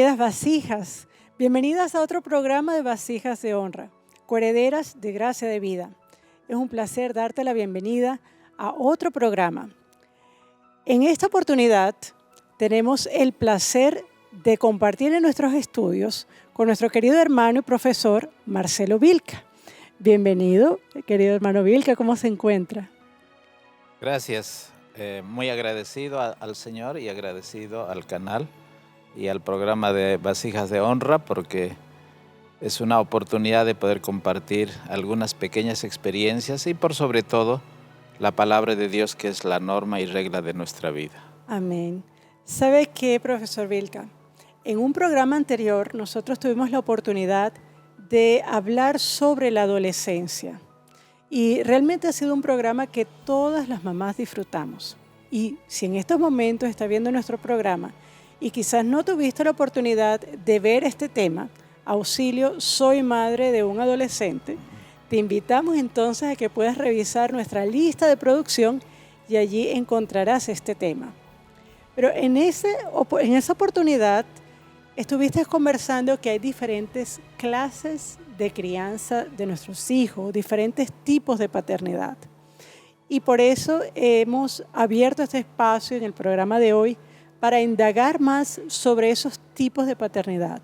Queridas vasijas, bienvenidas a otro programa de Vasijas de Honra, coherederas de gracia de vida. Es un placer darte la bienvenida a otro programa. En esta oportunidad tenemos el placer de compartir en nuestros estudios con nuestro querido hermano y profesor Marcelo Vilca. Bienvenido, querido hermano Vilca, ¿cómo se encuentra? Gracias, muy agradecido al Señor y agradecido al canal y al programa de Vasijas de Honra porque es una oportunidad de poder compartir algunas pequeñas experiencias y por sobre todo la palabra de Dios que es la norma y regla de nuestra vida. Amén. ¿Sabe qué, profesor Vilca? En un programa anterior nosotros tuvimos la oportunidad de hablar sobre la adolescencia y realmente ha sido un programa que todas las mamás disfrutamos. Y si en estos momentos está viendo nuestro programa y quizás no tuviste la oportunidad de ver este tema, auxilio, soy madre de un adolescente, te invitamos entonces a que puedas revisar nuestra lista de producción y allí encontrarás este tema. Pero en esa oportunidad estuviste conversando que hay diferentes clases de crianza de nuestros hijos, diferentes tipos de paternidad. Y por eso hemos abierto este espacio en el programa de hoy para indagar más sobre esos tipos de paternidad.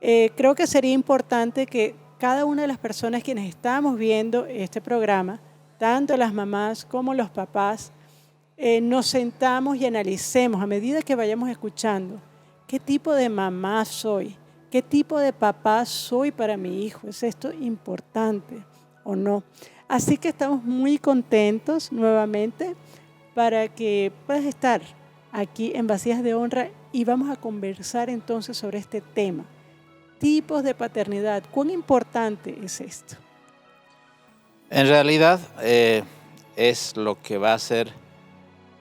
Creo que sería importante que cada una de las personas quienes estamos viendo este programa, tanto las mamás como los papás, nos sentamos y analicemos a medida que vayamos escuchando qué tipo de mamá soy, qué tipo de papá soy para mi hijo. ¿Es esto importante o no? Así que estamos muy contentos nuevamente para que puedas estar aquí en Vasijas de Honra y vamos a conversar entonces sobre este tema. Tipos de paternidad. ¿Cuán importante es esto? En realidad es lo que va a ser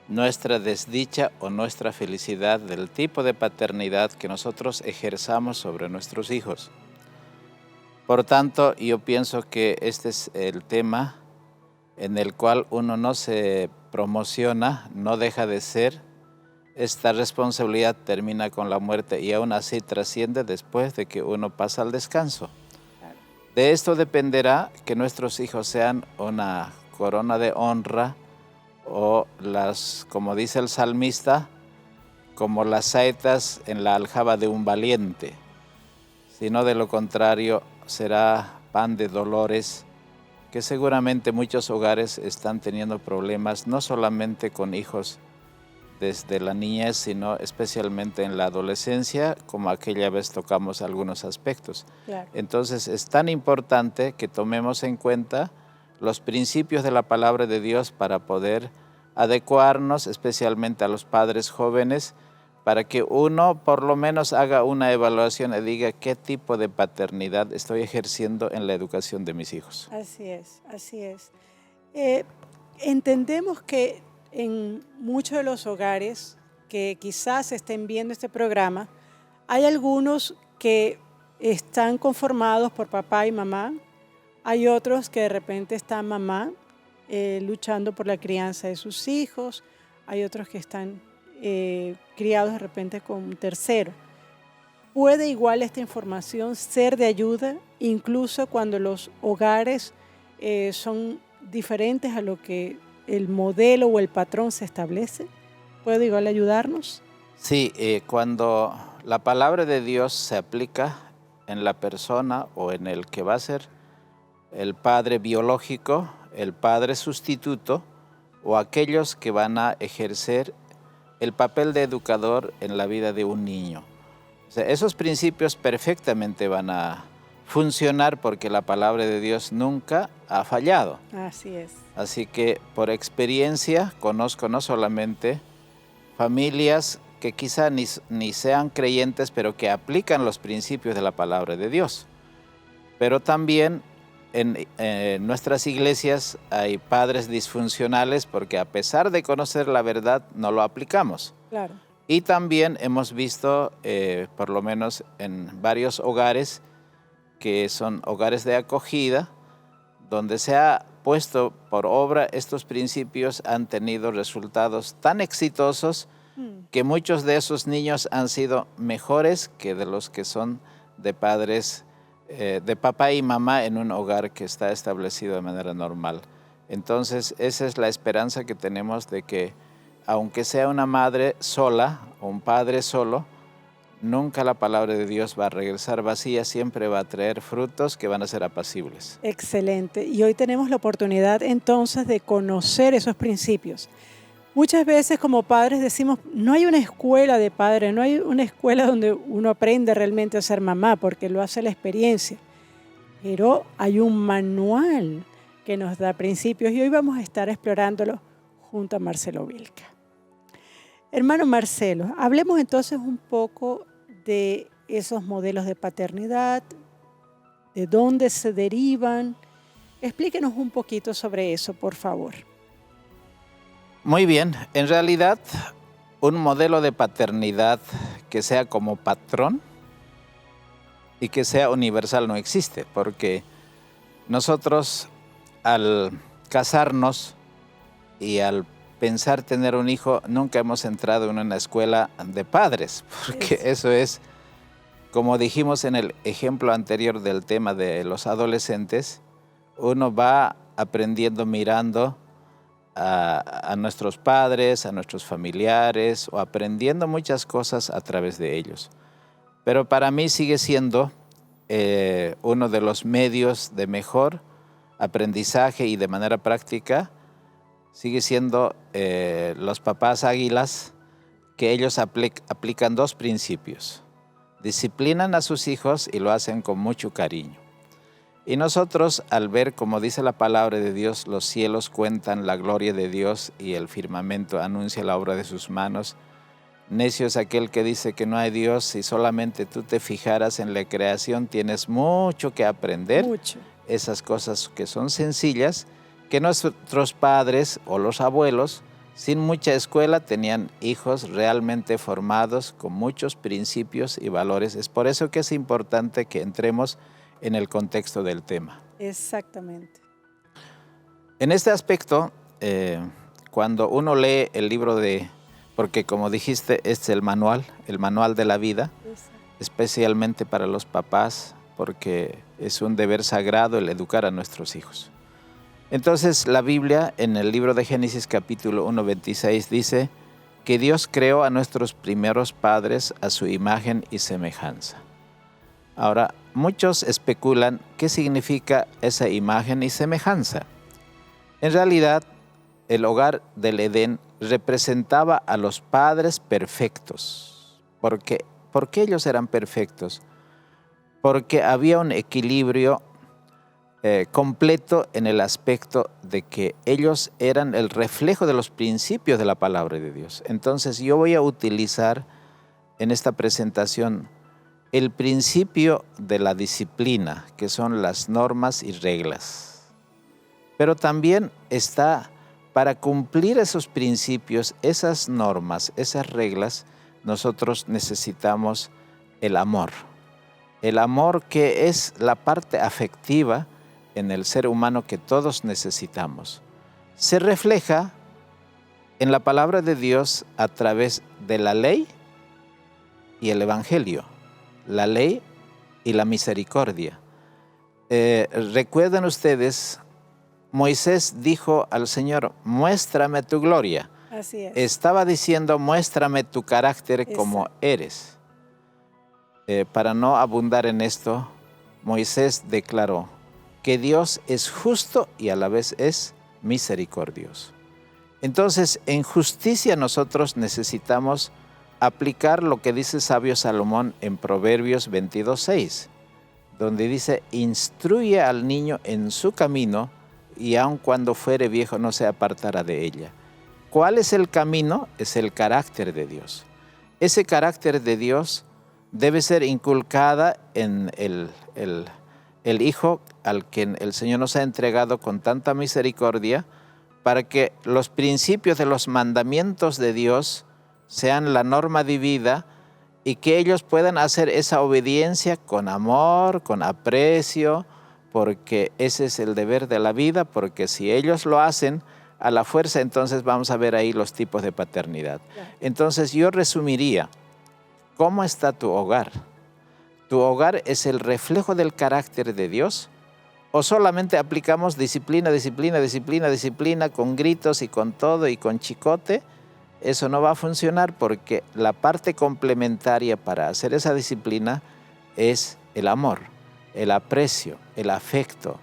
nuestra desdicha o nuestra felicidad del tipo de paternidad que nosotros ejerzamos sobre nuestros hijos. Por tanto, yo pienso que este es el tema en el cual uno no se promociona, no deja de ser. Esta responsabilidad termina con la muerte y aún así trasciende después de que uno pasa al descanso. De esto dependerá que nuestros hijos sean una corona de honra o como dice el salmista, como las saetas en la aljaba de un valiente. Sino de lo contrario será pan de dolores, que seguramente muchos hogares están teniendo problemas, no solamente con hijos desde la niñez, sino especialmente en la adolescencia, como aquella vez tocamos algunos aspectos. Claro. Entonces es tan importante que tomemos en cuenta los principios de la palabra de Dios para poder adecuarnos, especialmente a los padres jóvenes, para que uno por lo menos haga una evaluación y diga qué tipo de paternidad estoy ejerciendo en la educación de mis hijos. Así es, así es. Entendemos que en muchos de los hogares que quizás estén viendo este programa, hay algunos que están conformados por papá y mamá, hay otros que de repente está mamá luchando por la crianza de sus hijos, hay otros que están criados de repente con un tercero. ¿Puede igual esta información ser de ayuda, incluso cuando los hogares son diferentes a lo que el modelo o el patrón se establece? ¿Puede igual ayudarnos? Sí, cuando la palabra de Dios se aplica en la persona o en el que va a ser el padre biológico, el padre sustituto o aquellos que van a ejercer el papel de educador en la vida de un niño. O sea, esos principios perfectamente van a funcionar porque la palabra de Dios nunca ha fallado. Así es. Así que por experiencia conozco no solamente familias que quizá ni sean creyentes, pero que aplican los principios de la palabra de Dios. Pero también en nuestras iglesias hay padres disfuncionales porque a pesar de conocer la verdad no lo aplicamos. Claro. Y también hemos visto, por lo menos en varios hogares, que son hogares de acogida, donde se ha puesto por obra estos principios, han tenido resultados tan exitosos que muchos de esos niños han sido mejores que de los que son de padres, de papá y mamá en un hogar que está establecido de manera normal. Entonces, esa es la esperanza que tenemos de que, aunque sea una madre sola o un padre solo, nunca la palabra de Dios va a regresar vacía, siempre va a traer frutos que van a ser apacibles. Excelente. Y hoy tenemos la oportunidad entonces de conocer esos principios. Muchas veces como padres decimos, no hay una escuela de padres, no hay una escuela donde uno aprende realmente a ser mamá, porque lo hace la experiencia. Pero hay un manual que nos da principios y hoy vamos a estar explorándolo junto a Marcelo Vilca. Hermano Marcelo, hablemos entonces un poco de esos modelos de paternidad, de dónde se derivan. Explíquenos un poquito sobre eso, por favor. Muy bien, en realidad un modelo de paternidad que sea como patrón y que sea universal no existe, porque nosotros al casarnos y al pensar tener un hijo, nunca hemos entrado en una escuela de padres, porque eso es, como dijimos en el ejemplo anterior del tema de los adolescentes, uno va aprendiendo mirando a nuestros padres, a nuestros familiares, o aprendiendo muchas cosas a través de ellos. Pero para mí sigue siendo uno de los medios de mejor aprendizaje y de manera práctica, sigue siendo los papás águilas, que ellos aplican dos principios. Disciplinan a sus hijos y lo hacen con mucho cariño. Y nosotros, al ver, como dice la palabra de Dios, los cielos cuentan la gloria de Dios y el firmamento anuncia la obra de sus manos, necio es aquel que dice que no hay Dios. Si solamente tú te fijaras en la creación, tienes mucho que aprender. Mucho. Esas cosas que son sencillas, que nuestros padres o los abuelos, sin mucha escuela, tenían hijos realmente formados con muchos principios y valores. Es por eso que es importante que entremos en el contexto del tema. Exactamente. En este aspecto, cuando uno lee el libro porque como dijiste, es el manual de la vida, especialmente para los papás, porque es un deber sagrado el educar a nuestros hijos. Entonces la Biblia en el libro de Génesis capítulo 1:26 dice que Dios creó a nuestros primeros padres a su imagen y semejanza. Ahora, muchos especulan qué significa esa imagen y semejanza. En realidad, el hogar del Edén representaba a los padres perfectos. ¿Por qué ellos eran perfectos? Porque había un equilibrio completo en el aspecto de que ellos eran el reflejo de los principios de la palabra de Dios. Entonces yo voy a utilizar en esta presentación el principio de la disciplina, que son las normas y reglas. Pero también está, para cumplir esos principios, esas normas, esas reglas, nosotros necesitamos el amor. El amor, que es la parte afectiva en el ser humano que todos necesitamos, se refleja en la palabra de Dios a través de la ley y el evangelio, la ley y la misericordia. Recuerden ustedes, Moisés dijo al Señor, muéstrame tu gloria. Así es. Estaba diciendo, muéstrame tu carácter como eres. Para no abundar en esto, Moisés declaró que Dios es justo y a la vez es misericordioso. Entonces, en justicia nosotros necesitamos aplicar lo que dice sabio Salomón en Proverbios 22:6, donde dice, instruye al niño en su camino y aun cuando fuere viejo no se apartará de ella. ¿Cuál es el camino? Es el carácter de Dios. Ese carácter de Dios debe ser inculcada en el Hijo al que el Señor nos ha entregado con tanta misericordia, para que los principios de los mandamientos de Dios sean la norma de vida y que ellos puedan hacer esa obediencia con amor, con aprecio, porque ese es el deber de la vida, porque si ellos lo hacen, a la fuerza, entonces vamos a ver ahí los tipos de paternidad. Claro. Entonces yo resumiría, ¿cómo está tu hogar? ¿Tu hogar es el reflejo del carácter de Dios? ¿O solamente aplicamos disciplina, disciplina, disciplina, disciplina con gritos y con todo y con chicote? Eso no va a funcionar porque la parte complementaria para hacer esa disciplina es el amor, el aprecio, el afecto,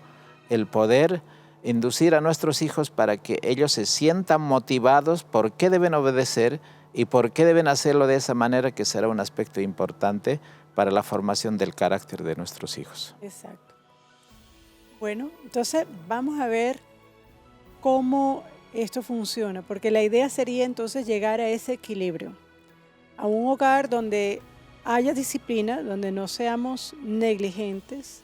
el poder inducir a nuestros hijos para que ellos se sientan motivados por qué deben obedecer y por qué deben hacerlo de esa manera, que será un aspecto importante para la formación del carácter de nuestros hijos. Exacto. Bueno, entonces vamos a ver cómo esto funciona, porque la idea sería entonces llegar a ese equilibrio, a un hogar donde haya disciplina, donde no seamos negligentes,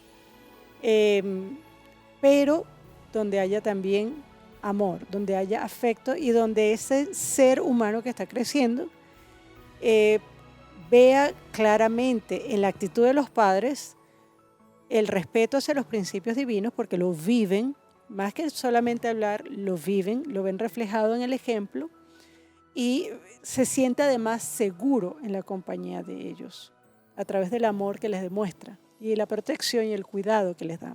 pero donde haya también amor, donde haya afecto y donde ese ser humano que está creciendo vea claramente en la actitud de los padres el respeto hacia los principios divinos, porque lo viven, más que solamente hablar, lo viven, lo ven reflejado en el ejemplo y se siente además seguro en la compañía de ellos a través del amor que les demuestra y la protección y el cuidado que les da.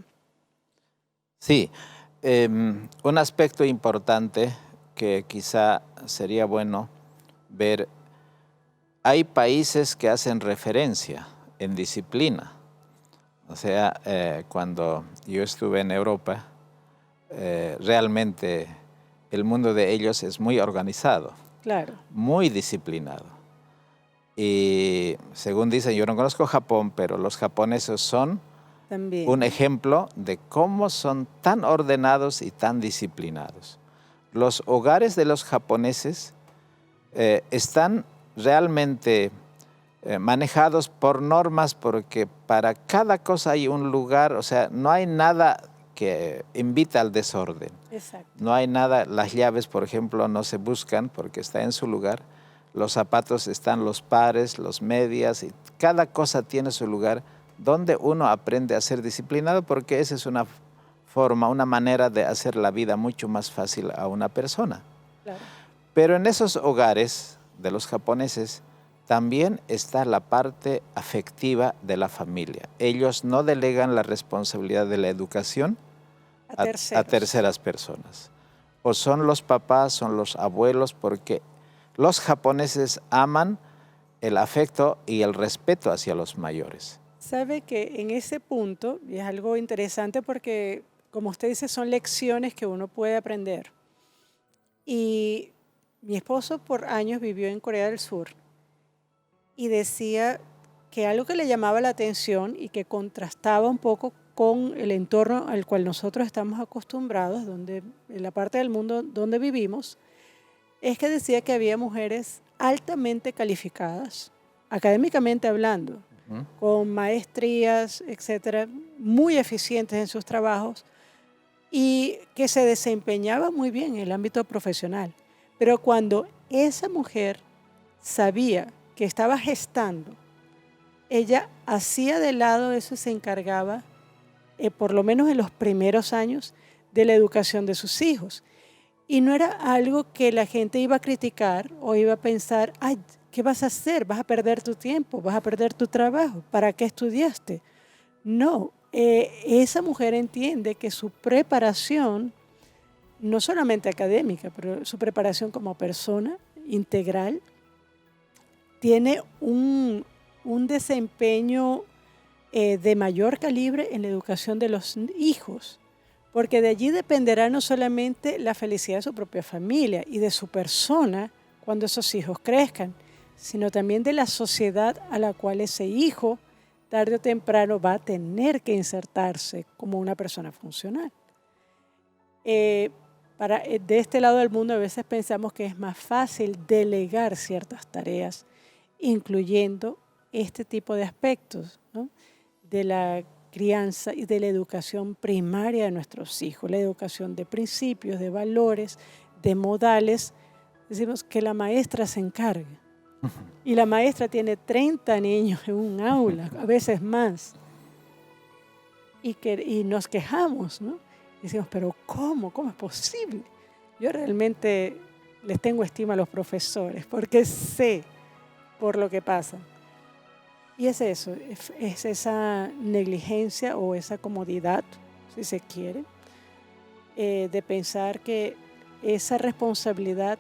Sí, un aspecto importante que quizá sería bueno ver, hay países que hacen referencia en disciplina. O sea, cuando yo estuve en Europa, realmente el mundo de ellos es muy organizado, Claro. muy disciplinado. Y según dicen, yo no conozco Japón, pero los japoneses son También. un ejemplo de cómo son tan ordenados y tan disciplinados. Los hogares de los japoneses están realmente manejados por normas, porque para cada cosa hay un lugar, o sea, no hay nada que invita al desorden. Exacto. No hay nada, las llaves, por ejemplo, no se buscan porque está en su lugar. Los zapatos están los pares, los medias, y cada cosa tiene su lugar donde uno aprende a ser disciplinado, porque esa es una forma, una manera de hacer la vida mucho más fácil a una persona. Claro. Pero en esos hogares de los japoneses también está la parte afectiva de la familia. Ellos no delegan la responsabilidad de la educación a terceras personas. O son los papás, son los abuelos, porque los japoneses aman el afecto y el respeto hacia los mayores. Sabe que en ese punto, y es algo interesante porque, como usted dice, son lecciones que uno puede aprender. Y mi esposo por años vivió en Corea del Sur y decía que algo que le llamaba la atención y que contrastaba un poco con el entorno al cual nosotros estamos acostumbrados, donde, en la parte del mundo donde vivimos, es que decía que había mujeres altamente calificadas, académicamente hablando, con maestrías, etcétera, muy eficientes en sus trabajos y que se desempeñaba muy bien en el ámbito profesional. Pero cuando esa mujer sabía que estaba gestando, ella hacía de lado eso y se encargaba, por lo menos en los primeros años, de la educación de sus hijos. Y no era algo que la gente iba a criticar o iba a pensar, ay, ¿qué vas a hacer? Vas a perder tu tiempo, vas a perder tu trabajo, ¿para qué estudiaste? No, esa mujer entiende que su preparación, no solamente académica, pero su preparación como persona integral, tiene un desempeño de mayor calibre en la educación de los hijos, porque de allí dependerá no solamente la felicidad de su propia familia y de su persona cuando esos hijos crezcan, sino también de la sociedad a la cual ese hijo tarde o temprano va a tener que insertarse como una persona funcional. De este lado del mundo a veces pensamos que es más fácil delegar ciertas tareas, incluyendo este tipo de aspectos, ¿no?, de la crianza y de la educación primaria de nuestros hijos, la educación de principios, de valores, de modales. Decimos que la maestra se encargue. Y la maestra tiene 30 niños en un aula, a veces más. Y nos quejamos, ¿no? Decimos, pero ¿cómo? ¿Cómo es posible? Yo realmente les tengo estima a los profesores porque sé por lo que pasa. Y es eso, es esa negligencia o esa comodidad, si se quiere, de pensar que esa responsabilidad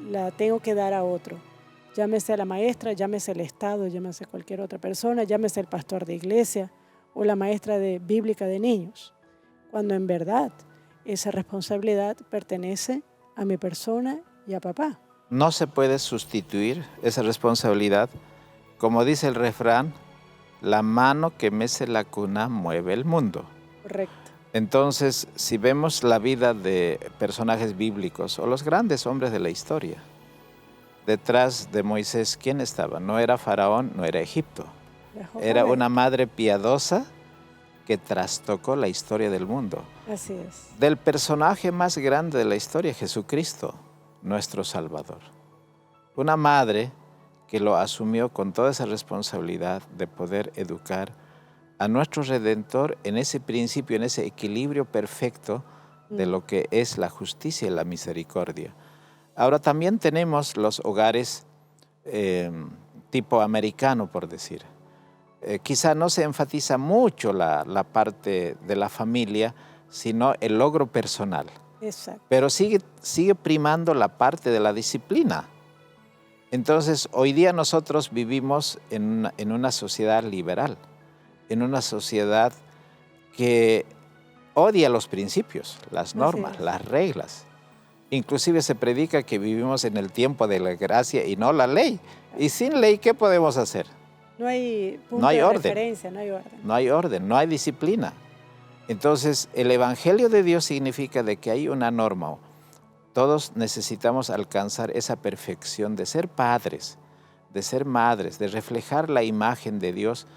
la tengo que dar a otro. Llámese a la maestra, llámese el Estado, llámese cualquier otra persona, llámese el pastor de iglesia o la maestra bíblica de niños. Cuando en verdad esa responsabilidad pertenece a mi persona y a papá. No se puede sustituir esa responsabilidad. Como dice el refrán, la mano que mece la cuna mueve el mundo. Correcto. Entonces, si vemos la vida de personajes bíblicos o los grandes hombres de la historia, detrás de Moisés, ¿quién estaba? No era Faraón, no era Egipto. Era una madre piadosa que trastocó la historia del mundo. Así es. Del personaje más grande de la historia, Jesucristo, nuestro Salvador. Una madre que lo asumió con toda esa responsabilidad de poder educar a nuestro Redentor en ese principio, en ese equilibrio perfecto de lo que es la justicia y la misericordia. Ahora también tenemos los hogares tipo americano, por decir. Quizá no se enfatiza mucho la parte de la familia, sino el logro personal. Exacto. Pero sigue primando la parte de la disciplina. Entonces, hoy día nosotros vivimos en una sociedad liberal, en una sociedad que odia los principios, las normas, las reglas. Inclusive se predica que vivimos en el tiempo de la gracia y no la ley. Y sin ley, ¿qué podemos hacer? No hay punto de referencia, no hay orden. No hay orden, no hay disciplina. Entonces, el Evangelio de Dios significa de que hay una norma. Todos necesitamos alcanzar esa perfección de ser padres, de ser madres, de reflejar la imagen de Dios.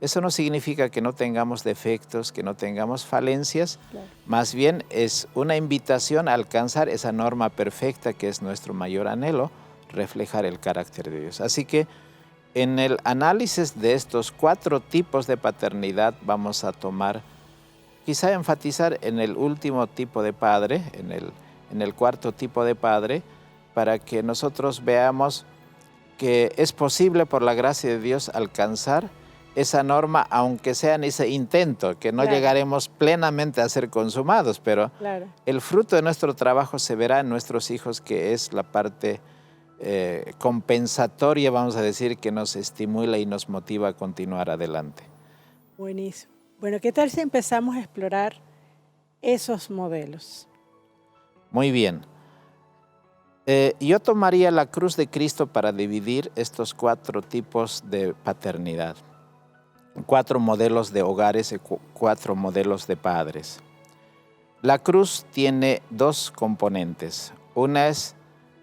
Eso no significa que no tengamos defectos, que no tengamos falencias. Claro. Más bien es una invitación a alcanzar esa norma perfecta que es nuestro mayor anhelo, reflejar el carácter de Dios. Así que en el análisis de estos 4 tipos de paternidad vamos a tomar, quizá enfatizar en el último tipo de padre, en el cuarto tipo de padre, para que nosotros veamos que es posible por la gracia de Dios alcanzar esa norma, aunque sea en ese intento, que no llegaremos plenamente a ser consumados, pero el fruto de nuestro trabajo se verá en nuestros hijos, que es la parte compensatoria, vamos a decir, que nos estimula y nos motiva a continuar adelante. Buenísimo. Bueno, ¿qué tal si empezamos a explorar esos modelos? Muy bien. Yo tomaría la cruz de Cristo para dividir estos 4 tipos de paternidad. 4 modelos de hogares y 4 modelos de padres. La cruz tiene 2 componentes. Una es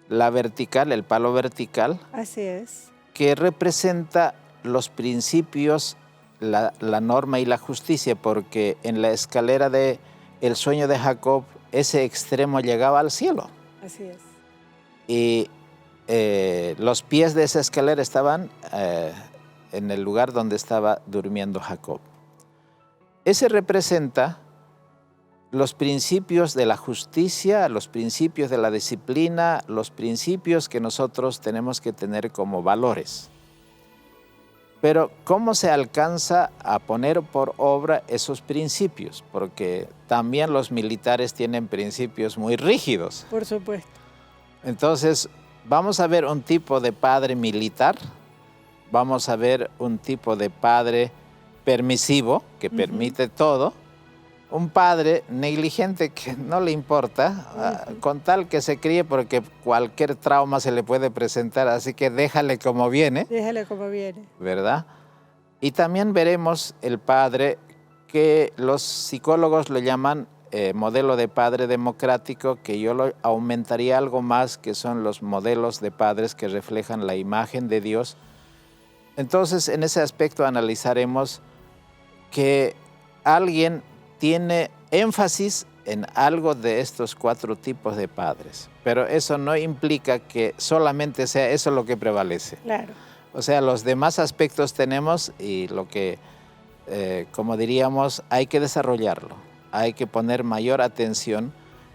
la vertical, el palo vertical. Así es. Que representa los principios, la norma y la justicia, porque en la escalera del sueño de Jacob, ese extremo llegaba al cielo. Así es. Y los pies de esa escalera estaban en el lugar donde estaba durmiendo Jacob. Ese representa los principios de la justicia, los principios de la disciplina, los principios que nosotros tenemos que tener como valores. Pero ¿cómo se alcanza a poner por obra esos principios? Porque también los militares tienen principios muy rígidos. Por supuesto. Entonces, vamos a ver un tipo de padre militar, vamos a ver un tipo de padre permisivo, que permite todo, un padre negligente que no le importa, con tal que se críe, porque cualquier trauma se le puede presentar, así que déjale como viene. Déjale como viene. ¿Verdad? Y también veremos el padre que los psicólogos lo llaman modelo de padre democrático, que yo lo aumentaría algo más, que son los modelos de padres que reflejan la imagen de Dios. Entonces, en ese aspecto analizaremos que alguien tiene énfasis en algo de estos 4 tipos de padres, pero eso no implica que solamente sea eso lo que prevalece. Claro. O sea, los demás aspectos tenemos, y lo que, como diríamos, hay que desarrollarlo. Hay que poner mayor atención,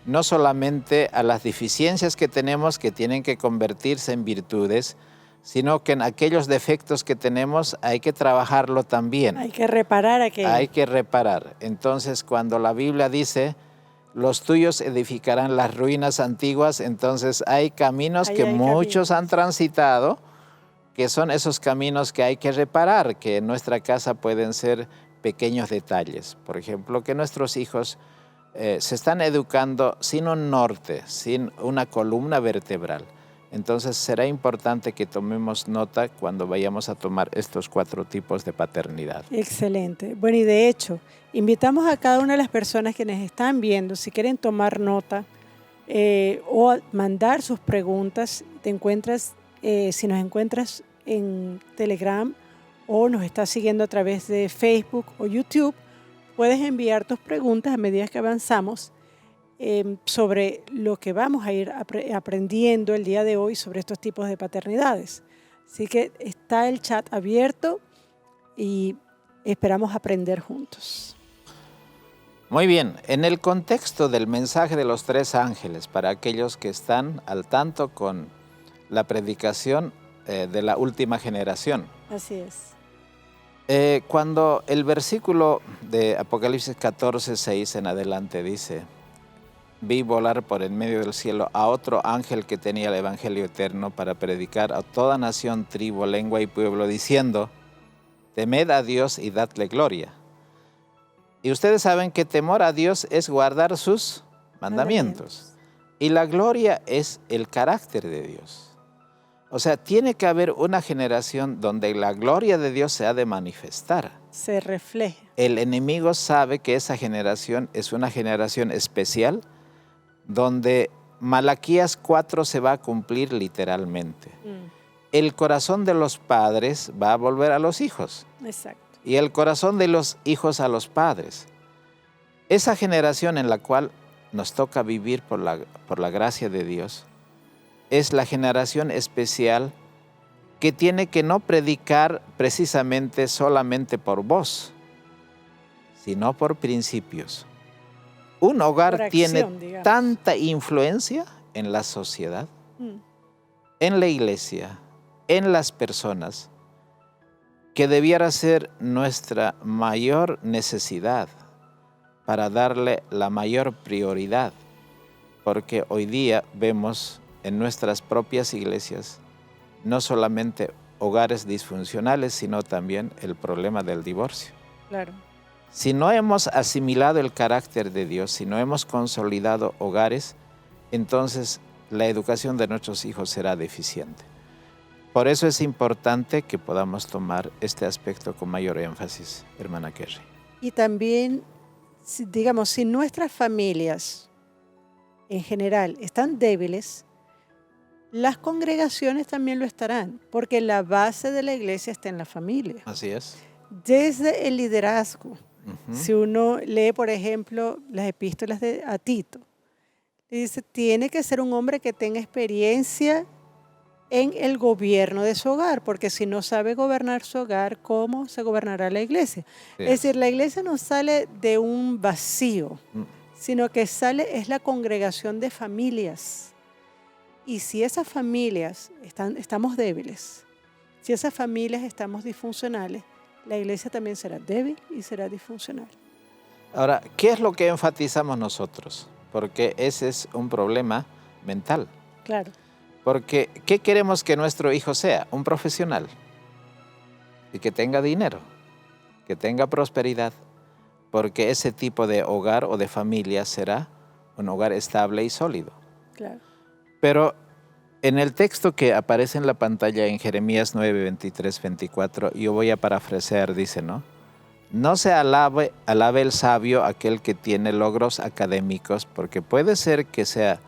no solamente a las deficiencias que tenemos que tienen que convertirse en virtudes, sino que en aquellos defectos que tenemos hay que trabajarlo también. Hay que reparar aquello. Hay que reparar. Entonces, cuando la Biblia dice, los tuyos edificarán las ruinas antiguas, entonces hay caminos que muchos han transitado, que son esos caminos que hay que reparar, que en nuestra casa pueden ser pequeños detalles. Por ejemplo, que nuestros hijos se están educando sin un norte, sin una columna vertebral. Entonces será importante que tomemos nota cuando vayamos a tomar estos 4 tipos de paternidad. Excelente. Bueno, y de hecho, invitamos a cada una de las personas que nos están viendo, si quieren tomar nota o mandar sus preguntas, si nos encuentras en Telegram o nos estás siguiendo a través de Facebook o YouTube, puedes enviar tus preguntas a medida que avanzamos sobre lo que vamos a ir aprendiendo el día de hoy sobre estos tipos de paternidades. Así que está el chat abierto y esperamos aprender juntos. Muy bien, en el contexto del mensaje de los 3 ángeles, para aquellos que están al tanto con la predicación de la última generación. Así es. Cuando el versículo de Apocalipsis 14:6 en adelante dice, vi volar por en medio del cielo a otro ángel que tenía el evangelio eterno para predicar a toda nación, tribu, lengua y pueblo, diciendo, temed a Dios y dadle gloria. Y ustedes saben que temor a Dios es guardar sus mandamientos. Y la gloria es el carácter de Dios. O sea, tiene que haber una generación donde la gloria de Dios se ha de manifestar. Se refleja. El enemigo sabe que esa generación es una generación especial, donde Malaquías 4 se va a cumplir literalmente. El corazón de los padres va a volver a los hijos. Exacto. Y el corazón de los hijos a los padres. Esa generación en la cual nos toca vivir por la gracia de Dios, es la generación especial que tiene que no predicar precisamente solamente por voz, sino por principios. Un hogar tiene tanta influencia en la sociedad, en la iglesia, en las personas, que debiera ser nuestra mayor necesidad para darle la mayor prioridad, porque hoy día vemos en nuestras propias iglesias no solamente hogares disfuncionales, sino también el problema del divorcio. Claro. Si no hemos asimilado el carácter de Dios, si no hemos consolidado hogares, entonces la educación de nuestros hijos será deficiente. Por eso es importante que podamos tomar este aspecto con mayor énfasis, hermana Kerry. Y también, digamos, si nuestras familias en general están débiles, las congregaciones también lo estarán, porque la base de la iglesia está en la familia. Así es. Desde el liderazgo. Si uno lee, por ejemplo, las epístolas a Tito, dice, tiene que ser un hombre que tenga experiencia en el gobierno de su hogar, porque si no sabe gobernar su hogar, ¿cómo se gobernará la iglesia? Sí. Es decir, la iglesia no sale de un vacío, sino que es la congregación de familias. Y si esas familias estamos débiles, si esas familias estamos disfuncionales, la iglesia también será débil y será disfuncional. Ahora, ¿qué es lo que enfatizamos nosotros? Porque ese es un problema mental. Claro. Porque, ¿qué queremos que nuestro hijo sea? Un profesional. Y que tenga dinero, que tenga prosperidad. Porque ese tipo de hogar o de familia será un hogar estable y sólido. Claro. Pero en el texto que aparece en la pantalla en Jeremías 9, 23, 24, yo voy a parafrasear, dice, ¿no? No se alabe el sabio aquel que tiene logros académicos, porque puede ser que sea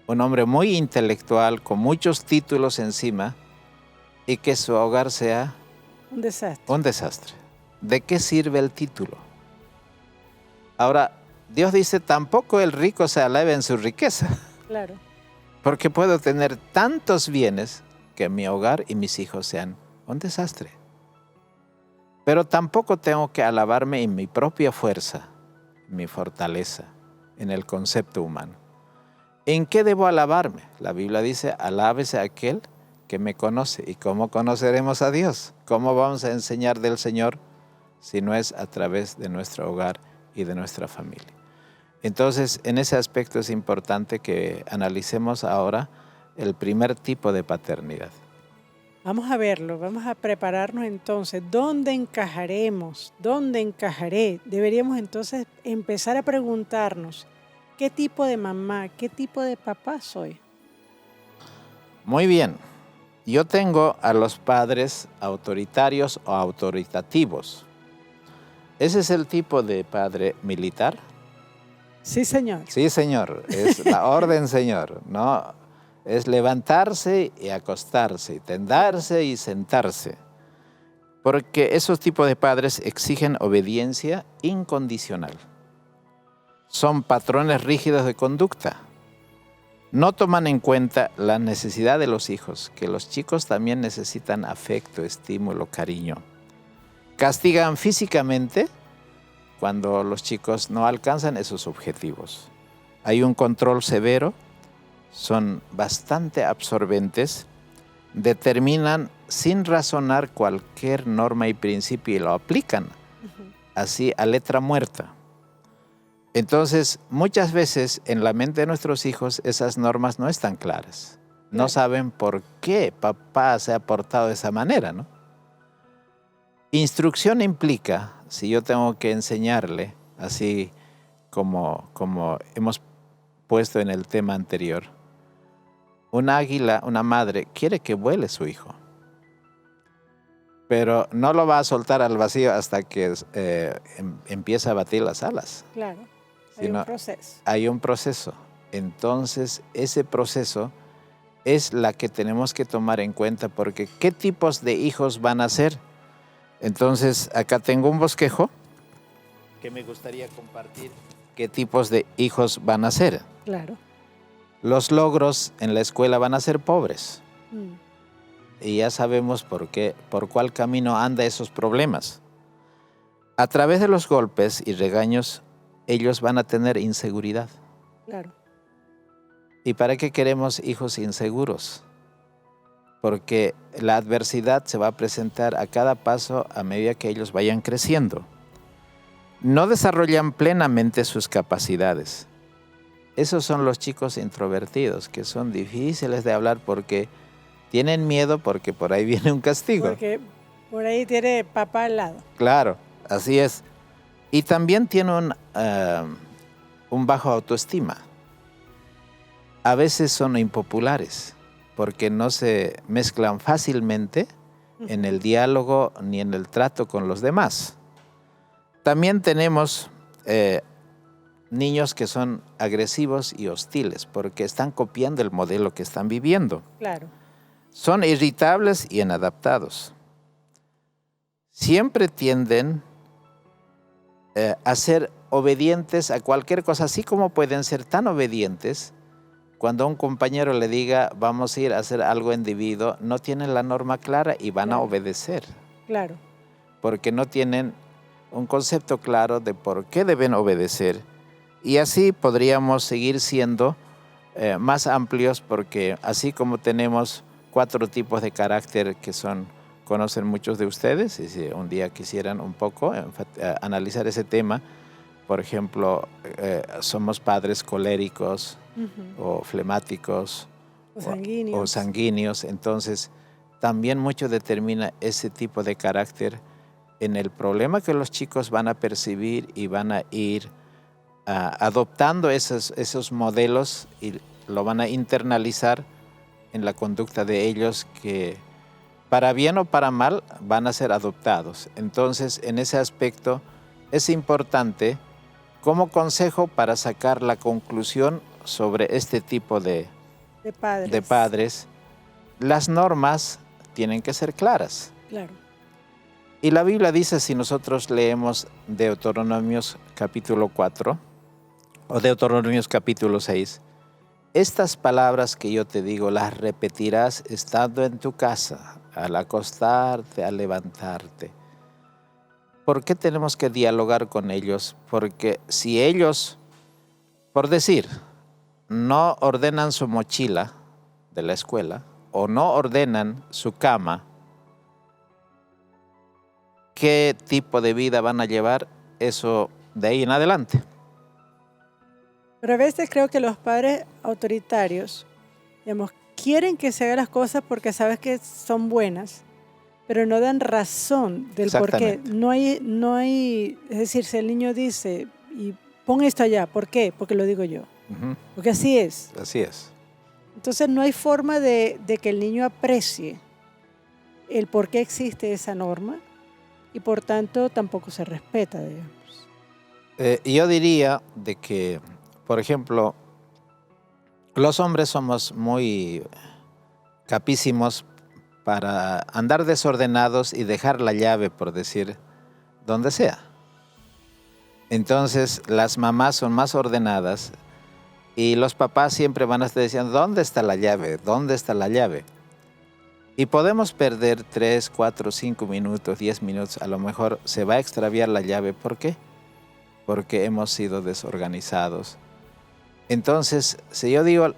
un hombre muy intelectual, con muchos títulos encima, y que su hogar sea un desastre. Un desastre. ¿De qué sirve el título? Ahora, Dios dice, tampoco el rico se alabe en su riqueza. Claro. Porque puedo tener tantos bienes que mi hogar y mis hijos sean un desastre. Pero tampoco tengo que alabarme en mi propia fuerza, mi fortaleza, en el concepto humano. ¿En qué debo alabarme? La Biblia dice, alábese a aquel que me conoce. ¿Y cómo conoceremos a Dios? ¿Cómo vamos a enseñar del Señor si no es a través de nuestro hogar y de nuestra familia? Entonces, en ese aspecto es importante que analicemos ahora el primer tipo de paternidad. Vamos a verlo, vamos a prepararnos entonces. ¿Dónde encajaremos? ¿Dónde encajaré? Deberíamos entonces empezar a preguntarnos, ¿qué tipo de mamá, qué tipo de papá soy? Muy bien. Yo tengo a los padres autoritarios o autoritativos. ¿Ese es el tipo de padre militar? Sí, señor. Sí, señor. Es la orden, señor. No, es levantarse y acostarse, y tendarse y sentarse. Porque esos tipos de padres exigen obediencia incondicional. Son patrones rígidos de conducta. No toman en cuenta la necesidad de los hijos, que los chicos también necesitan afecto, estímulo, cariño. Castigan físicamente cuando los chicos no alcanzan esos objetivos. Hay un control severo, son bastante absorbentes, determinan sin razonar cualquier norma y principio y lo aplican así a letra muerta. Entonces, muchas veces en la mente de nuestros hijos esas normas no están claras. No saben por qué papá se ha portado de esa manera, ¿no? Instrucción implica, si yo tengo que enseñarle, así como hemos puesto en el tema anterior, un águila, una madre, quiere que vuele su hijo, pero no lo va a soltar al vacío hasta que empieza a batir las alas. Claro, hay un proceso. Hay un proceso. Entonces, ese proceso es la que tenemos que tomar en cuenta, porque ¿qué tipos de hijos van a ser? Entonces, acá tengo un bosquejo que me gustaría compartir. ¿Qué tipos de hijos van a ser? Claro. Los logros en la escuela van a ser pobres. Y ya sabemos por cuál camino anda esos problemas. A través de los golpes y regaños, ellos van a tener inseguridad. Claro. ¿Y para qué queremos hijos inseguros? Porque la adversidad se va a presentar a cada paso a medida que ellos vayan creciendo. No desarrollan plenamente sus capacidades. Esos son los chicos introvertidos, que son difíciles de hablar porque tienen miedo, porque por ahí viene un castigo. Porque por ahí tiene papá al lado. Claro, así es. Y también tienen un bajo autoestima. A veces son impopulares porque no se mezclan fácilmente en el diálogo ni en el trato con los demás. También tenemos niños que son agresivos y hostiles porque están copiando el modelo que están viviendo. Claro. Son irritables y inadaptados. Siempre tienden a ser obedientes a cualquier cosa, así como pueden ser tan obedientes cuando un compañero le diga vamos a ir a hacer algo individuo, no tienen la norma clara y van a obedecer. Claro. Porque no tienen un concepto claro de por qué deben obedecer. Y así podríamos seguir siendo más amplios, porque así como tenemos 4 tipos de carácter que conocen muchos de ustedes, y si un día quisieran un poco analizar ese tema, por ejemplo, somos padres coléricos o flemáticos o sanguíneos. Entonces, también mucho determina ese tipo de carácter en el problema que los chicos van a percibir y van a ir adoptando esos modelos y lo van a internalizar en la conducta de ellos, que para bien o para mal van a ser adoptados. Entonces, en ese aspecto es importante como consejo para sacar la conclusión sobre este tipo de padres. Las normas tienen que ser claras. Claro. Y la Biblia dice, si nosotros leemos Deuteronomios capítulo 4 o Deuteronomios capítulo 6, estas palabras que yo te digo las repetirás estando en tu casa, al acostarte, al levantarte. ¿Por qué tenemos que dialogar con ellos? Porque si ellos Por decir, no ordenan su mochila de la escuela o no ordenan su cama, ¿qué tipo de vida van a llevar? Eso de ahí en adelante. Pero a veces creo que los padres autoritarios, digamos, quieren que se hagan las cosas porque sabes que son buenas, pero no dan razón del por qué. Exactamente. No hay, es decir, si el niño dice, y pon esto allá, ¿por qué? Porque lo digo yo. Ujú, Porque así es. así es. Entonces no hay forma de que el niño aprecie el por qué existe esa norma y por tanto tampoco se respeta, digamos. Yo diría de que, por ejemplo, los hombres somos muy capísimos para andar desordenados y dejar la llave, por decir, donde sea. Entonces, las mamás son más ordenadas y los papás siempre van a estar diciendo, ¿dónde está la llave? ¿Dónde está la llave? Y podemos perder 3, 4, 5 minutos, 10 minutos. A lo mejor se va a extraviar la llave. ¿Por qué? Porque hemos sido desorganizados. Entonces, si yo digo,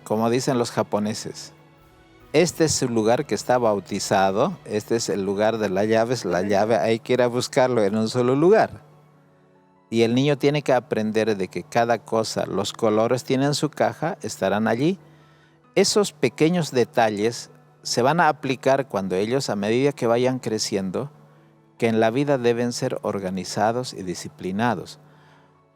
como dicen los japoneses, este es su lugar que está bautizado, este es el lugar de las llaves, la llave hay que ir a buscarlo en un solo lugar. Y el niño tiene que aprender de que cada cosa, los colores tienen su caja, estarán allí. Esos pequeños detalles se van a aplicar cuando ellos, a medida que vayan creciendo, que en la vida deben ser organizados y disciplinados.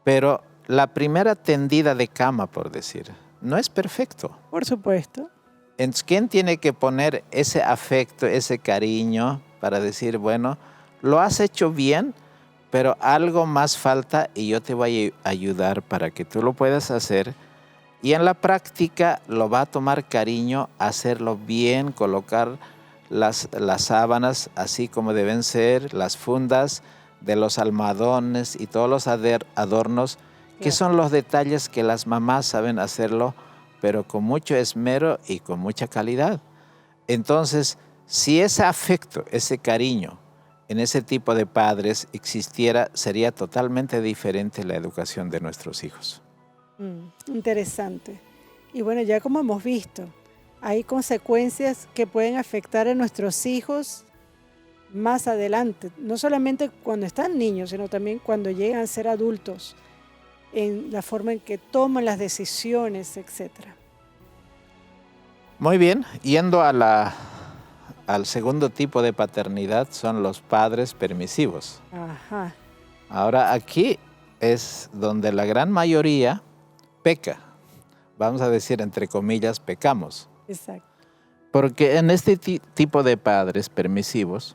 Pero la primera tendida de cama, por decir, no es perfecto. Por supuesto. Entonces, ¿quién tiene que poner ese afecto, ese cariño para decir, bueno, lo has hecho bien, pero algo más falta y yo te voy a ayudar para que tú lo puedas hacer? Y en la práctica lo va a tomar cariño, hacerlo bien, colocar las sábanas así como deben ser, las fundas de los almohadones y todos los adornos, que Claro. son los detalles que las mamás saben hacerlo, pero con mucho esmero y con mucha calidad. Entonces, si ese afecto, ese cariño en ese tipo de padres existiera, sería totalmente diferente la educación de nuestros hijos. Interesante. Y bueno, ya como hemos visto, hay consecuencias que pueden afectar a nuestros hijos más adelante, no solamente cuando están niños, sino también cuando llegan a ser adultos, en la forma en que toman las decisiones, etcétera. Muy bien, yendo al segundo tipo de paternidad, son los padres permisivos. Ajá, Ahora aquí es donde la gran mayoría peca. Vamos a decir, entre comillas, pecamos. exacto. Porque en este tipo de padres permisivos,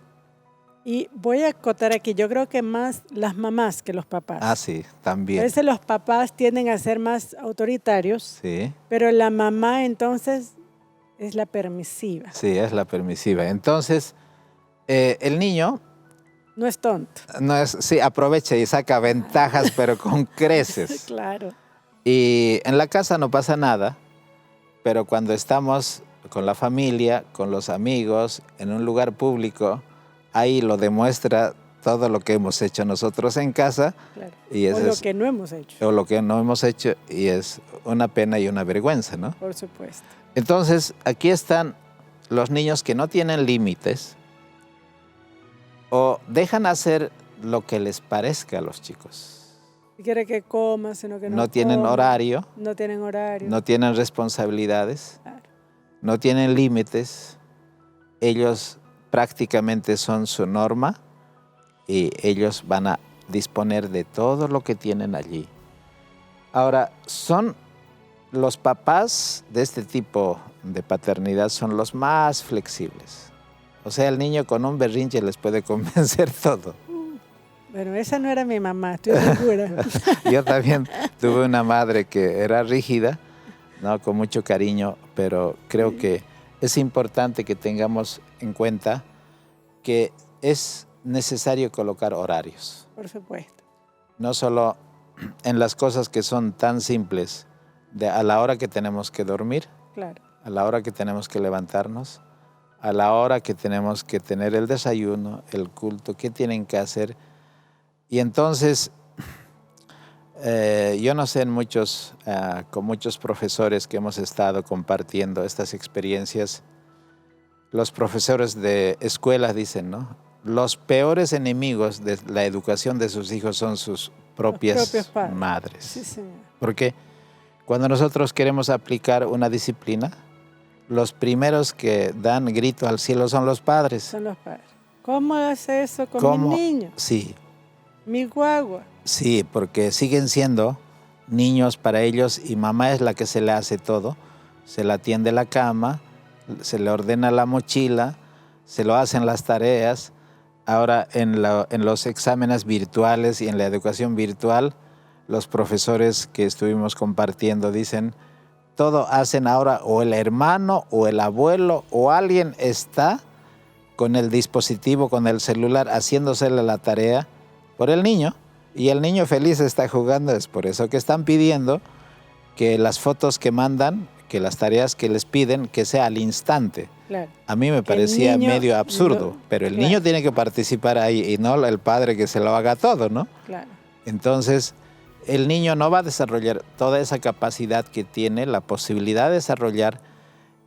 Y voy a acotar aquí, yo creo que más las mamás que los papás. sí, A también, veces los papás tienden a ser más autoritarios, sí, pero la mamá entonces es la permisiva. sí, es la permisiva. Entonces, el niño No es tonto. no es, sí, aprovecha y saca ventajas, pero con creces. Claro, Y en la casa no pasa nada, pero cuando estamos con la familia, con los amigos, en un lugar público, ahí lo demuestra todo lo que hemos hecho nosotros en casa claro. y O lo que no hemos hecho, o lo que no hemos hecho, y es una pena y una vergüenza, ¿no? por supuesto. Entonces, aquí están los niños que no tienen límites o dejan hacer lo que les parezca a los chicos. Si quiere que coma, sino que No tienen coma. horario, No tienen horario. no tienen responsabilidades, Claro. no tienen límites. Ellos prácticamente son su norma y ellos van a disponer de todo lo que tienen allí. Ahora, los papás de este tipo de paternidad son los más flexibles. O sea, el niño con un berrinche les puede convencer todo. Bueno, esa no era mi mamá, estoy segura. Yo también tuve una madre que era rígida, ¿no? Con mucho cariño, pero creo que es importante que tengamos en cuenta que es necesario colocar horarios. Por supuesto. No solo en las cosas que son tan simples, a la hora que tenemos que dormir, Claro. a la hora que tenemos que levantarnos, a la hora que tenemos que tener el desayuno, el culto, qué tienen que hacer. Y entonces Yo no sé con muchos profesores que hemos estado compartiendo estas experiencias, los profesores de escuelas dicen, ¿no? Los peores enemigos de la educación de sus hijos son sus propias padres. madres. Sí, señor. Porque cuando nosotros queremos aplicar una disciplina, los primeros que dan grito al cielo son los padres. Son los padres. ¿Cómo hace eso con mi niño? Sí. Mi guagua. Sí, porque siguen siendo niños para ellos y mamá es la que se le hace todo. Se le atiende la cama, se le ordena la mochila, se lo hacen las tareas. Ahora en los exámenes virtuales y en la educación virtual, los profesores que estuvimos compartiendo dicen, todo hacen ahora o el hermano o el abuelo o alguien está con el dispositivo, con el celular, haciéndosele la tarea por el niño. Y el niño feliz está jugando. Es por eso que están pidiendo que las fotos que mandan, que las tareas que les piden, que sea al instante. Claro. A mí me parecía medio absurdo, pero el niño tiene que participar ahí y no el padre que se lo haga todo, ¿no? Claro. Entonces, el niño no va a desarrollar toda esa capacidad que tiene, la posibilidad de desarrollar,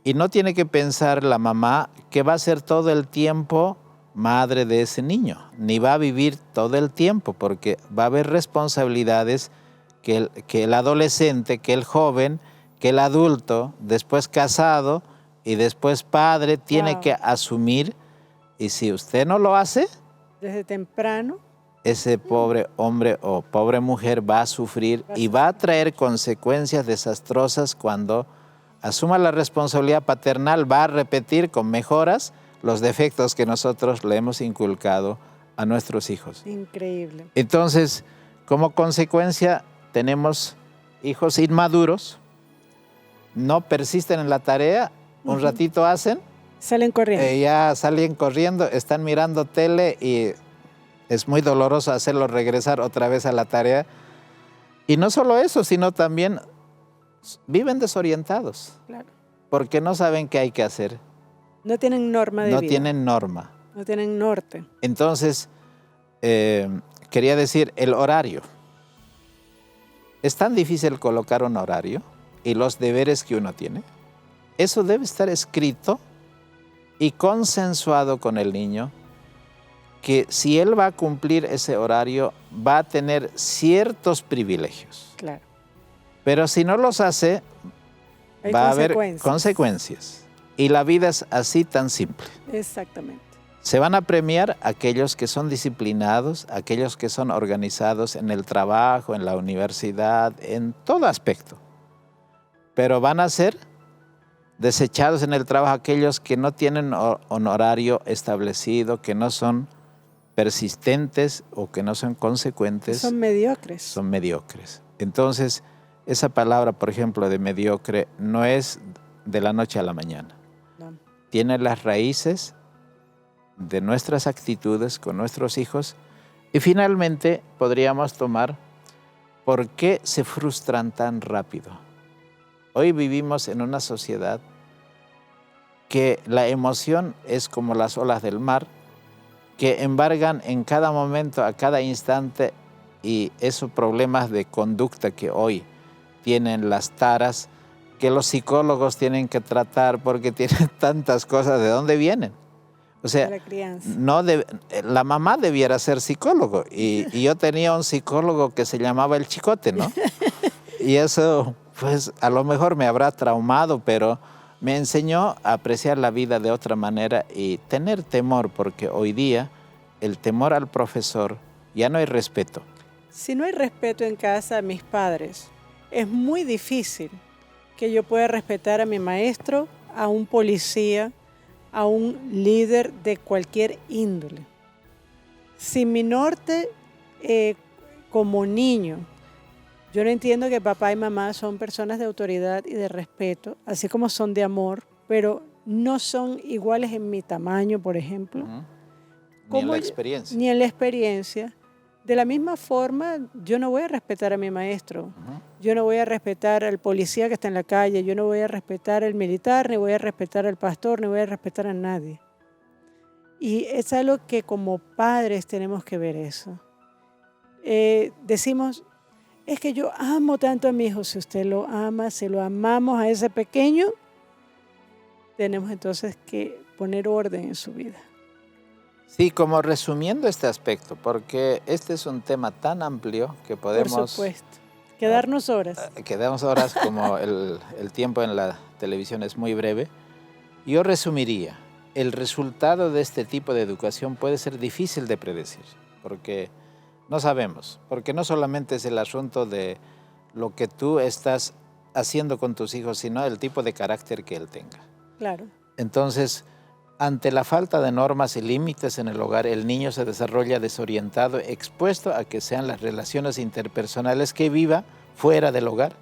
y no tiene que pensar la mamá que va a ser todo el tiempo madre de ese niño, ni va a vivir todo el tiempo, porque va a haber responsabilidades que el adolescente, que el joven, que el adulto, después casado y después padre, tiene que asumir. Y si usted no lo hace, desde temprano, ese pobre hombre o pobre mujer va a sufrir y va a traer consecuencias desastrosas cuando asuma la responsabilidad paternal, va a repetir con mejoras los defectos que nosotros le hemos inculcado a nuestros hijos. Increíble. Entonces, como consecuencia, tenemos hijos inmaduros, no persisten en la tarea, un ratito hacen, salen corriendo. Ya salen corriendo, están mirando tele y es muy doloroso hacerlos regresar otra vez a la tarea. Y no solo eso, sino también viven desorientados. Claro. Porque no saben qué hay que hacer. No tienen norma de vida. No tienen norma. No tienen norte. Entonces, quería decir, el horario. Es tan difícil colocar un horario y los deberes que uno tiene. Eso debe estar escrito y consensuado con el niño, que si él va a cumplir ese horario, va a tener ciertos privilegios. Claro. Pero si no los hace, va a haber consecuencias. Y la vida es así tan simple. Exactamente. Se van a premiar aquellos que son disciplinados, aquellos que son organizados en el trabajo, en la universidad, en todo aspecto. Pero van a ser desechados en el trabajo aquellos que no tienen un horario establecido, que no son persistentes o que no son consecuentes. Son mediocres. Son mediocres. Entonces, esa palabra, por ejemplo, de mediocre, no es de la noche a la mañana. No. Tiene las raíces de nuestras actitudes con nuestros hijos. Y finalmente podríamos tomar por qué se frustran tan rápido. Hoy vivimos en una sociedad que la emoción es como las olas del mar, que embargan en cada momento, a cada instante, y esos problemas de conducta que hoy tienen las taras, que los psicólogos tienen que tratar porque tienen tantas cosas. ¿De dónde vienen? O sea, la mamá debiera ser psicólogo y yo tenía un psicólogo que se llamaba el Chicote, ¿no? Y eso, pues, a lo mejor me habrá traumado, pero me enseñó a apreciar la vida de otra manera y tener temor, porque hoy día el temor al profesor, ya no hay respeto. Si no hay respeto en casa a mis padres, es muy difícil que yo pueda respetar a mi maestro, a un policía, a un líder de cualquier índole. Si mi norte como niño, yo no entiendo que papá y mamá son personas de autoridad y de respeto, así como son de amor, pero no son iguales en mi tamaño, por ejemplo. Ni en la experiencia. Ni en la experiencia. De la misma forma, yo no voy a respetar a mi maestro, yo no voy a respetar al policía que está en la calle, yo no voy a respetar al militar, ni voy a respetar al pastor, ni voy a respetar a nadie. Y es algo que como padres tenemos que ver eso. Decimos, es que yo amo tanto a mi hijo. Si usted lo ama, si lo amamos a ese pequeño, tenemos entonces que poner orden en su vida. Sí, como resumiendo este aspecto, porque este es un tema tan amplio que podemos... Por supuesto. Quedarnos horas. Quedamos horas, como el tiempo en la televisión es muy breve. Yo resumiría, el resultado de este tipo de educación puede ser difícil de predecir, porque no sabemos, porque no solamente es el asunto de lo que tú estás haciendo con tus hijos, sino el tipo de carácter que él tenga. Claro. Entonces, ante la falta de normas y límites en el hogar, el niño se desarrolla desorientado, expuesto a que sean las relaciones interpersonales que viva fuera del hogar.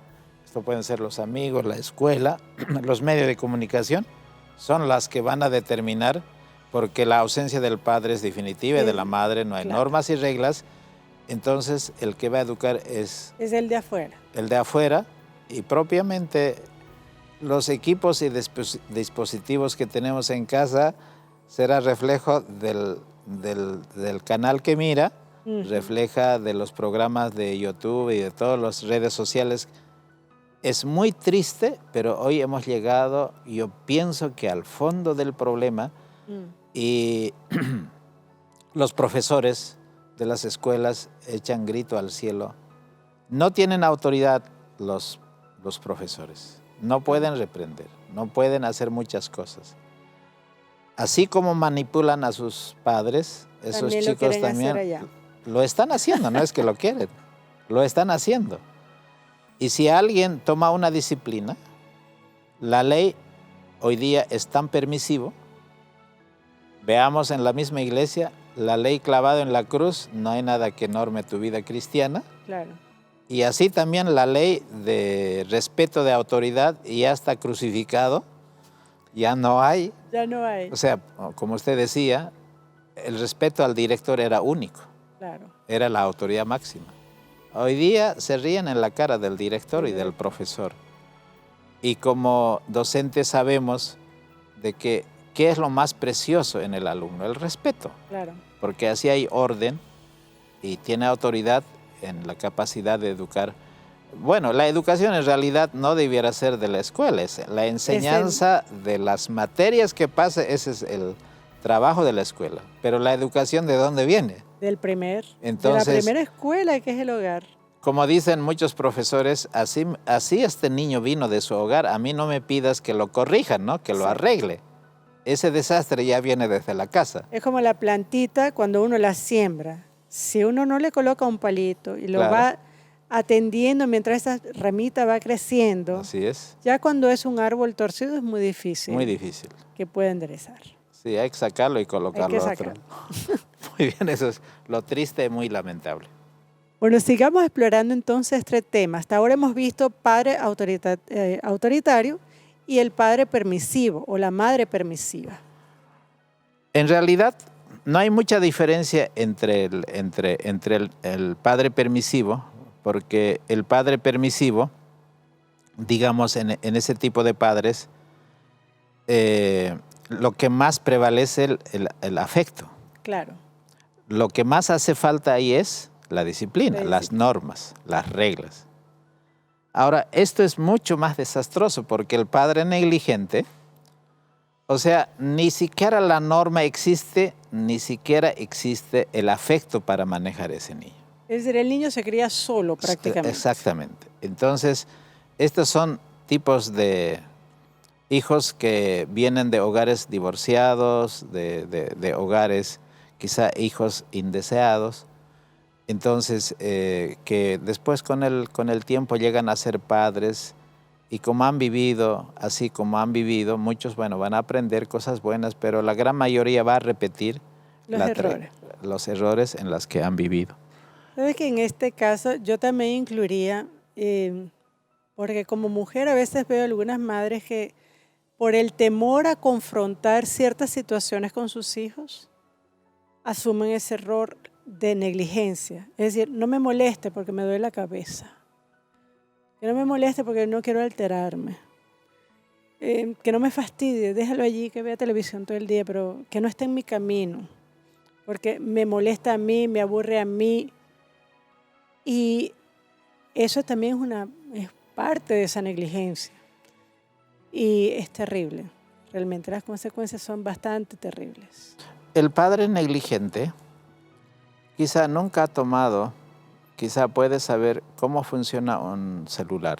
Esto pueden ser los amigos, la escuela, los medios de comunicación, son las que van a determinar, porque la ausencia del padre es definitiva y de la madre no hay normas y reglas. Entonces, el que va a educar es el de afuera. El de afuera, y propiamente los equipos y dispositivos que tenemos en casa será reflejo del canal que mira, refleja de los programas de YouTube y de todas las redes sociales. Es muy triste, pero hoy hemos llegado, yo pienso que al fondo del problema, y los profesores de las escuelas echan grito al cielo. No tienen autoridad los profesores. No pueden reprender, no pueden hacer muchas cosas. Así como manipulan a sus padres, esos también chicos también lo están haciendo, no es que lo quieren, lo están haciendo. Y si alguien toma una disciplina, la ley hoy día es tan permisivo. Veamos en la misma iglesia, la ley clavada en la cruz, no hay nada que norme tu vida cristiana. Claro. Y así también la ley de respeto de autoridad ya está crucificado, ya no hay. Ya no hay. O sea, como usted decía, el respeto al director era único. Claro. Era la autoridad máxima. Hoy día se ríen en la cara del director y del profesor. Y como docentes sabemos de que qué es lo más precioso en el alumno, el respeto. Claro. Porque así hay orden y tiene autoridad en la capacidad de educar. Bueno, la educación en realidad no debiera ser de la escuela, es la enseñanza de las materias que pasa, ese es el trabajo de la escuela. Pero la educación, ¿de dónde viene? De la primera escuela, que es el hogar. Como dicen muchos profesores, así este niño vino de su hogar, a mí no me pidas que lo corrijan, ¿no? Que lo arregle. Ese desastre ya viene desde la casa. Es como la plantita cuando uno la siembra. Si uno no le coloca un palito y lo va atendiendo mientras esa ramita va creciendo, así es. Ya cuando es un árbol torcido es muy difícil. Muy difícil. Que pueda enderezar. Sí, hay que sacarlo y colocarlo otro. Muy bien, eso es lo triste y muy lamentable. Bueno, sigamos explorando entonces este tema. Hasta ahora hemos visto padre autoritario y el padre permisivo o la madre permisiva. En realidad, no hay mucha diferencia entre el padre permisivo, porque el padre permisivo, digamos, en ese tipo de padres, lo que más prevalece es el afecto. Claro. Lo que más hace falta ahí es la disciplina, las normas, las reglas. Ahora, esto es mucho más desastroso porque el padre negligente, o sea, ni siquiera la norma existe, ni siquiera existe el afecto para manejar ese niño. Es decir, el niño se cría solo prácticamente. Exactamente. Entonces, estos son tipos de hijos que vienen de hogares divorciados, de hogares, quizá hijos indeseados. Entonces, que después con el tiempo llegan a ser padres y como han vivido, así como han vivido, muchos, bueno, van a aprender cosas buenas, pero la gran mayoría va a repetir los errores en los que han vivido. Sabes que en este caso yo también incluiría, porque como mujer a veces veo algunas madres que por el temor a confrontar ciertas situaciones con sus hijos, asumen ese error de negligencia. Es decir, no me moleste porque me duele la cabeza. Que no me moleste porque no quiero alterarme. Que no me fastidie, déjalo allí, que vea televisión todo el día, pero que no esté en mi camino. Porque me molesta a mí, me aburre a mí. Y eso también es parte de esa negligencia. Y es terrible. Realmente las consecuencias son bastante terribles. El padre negligente quizá nunca ha tomado, quizá puede saber cómo funciona un celular,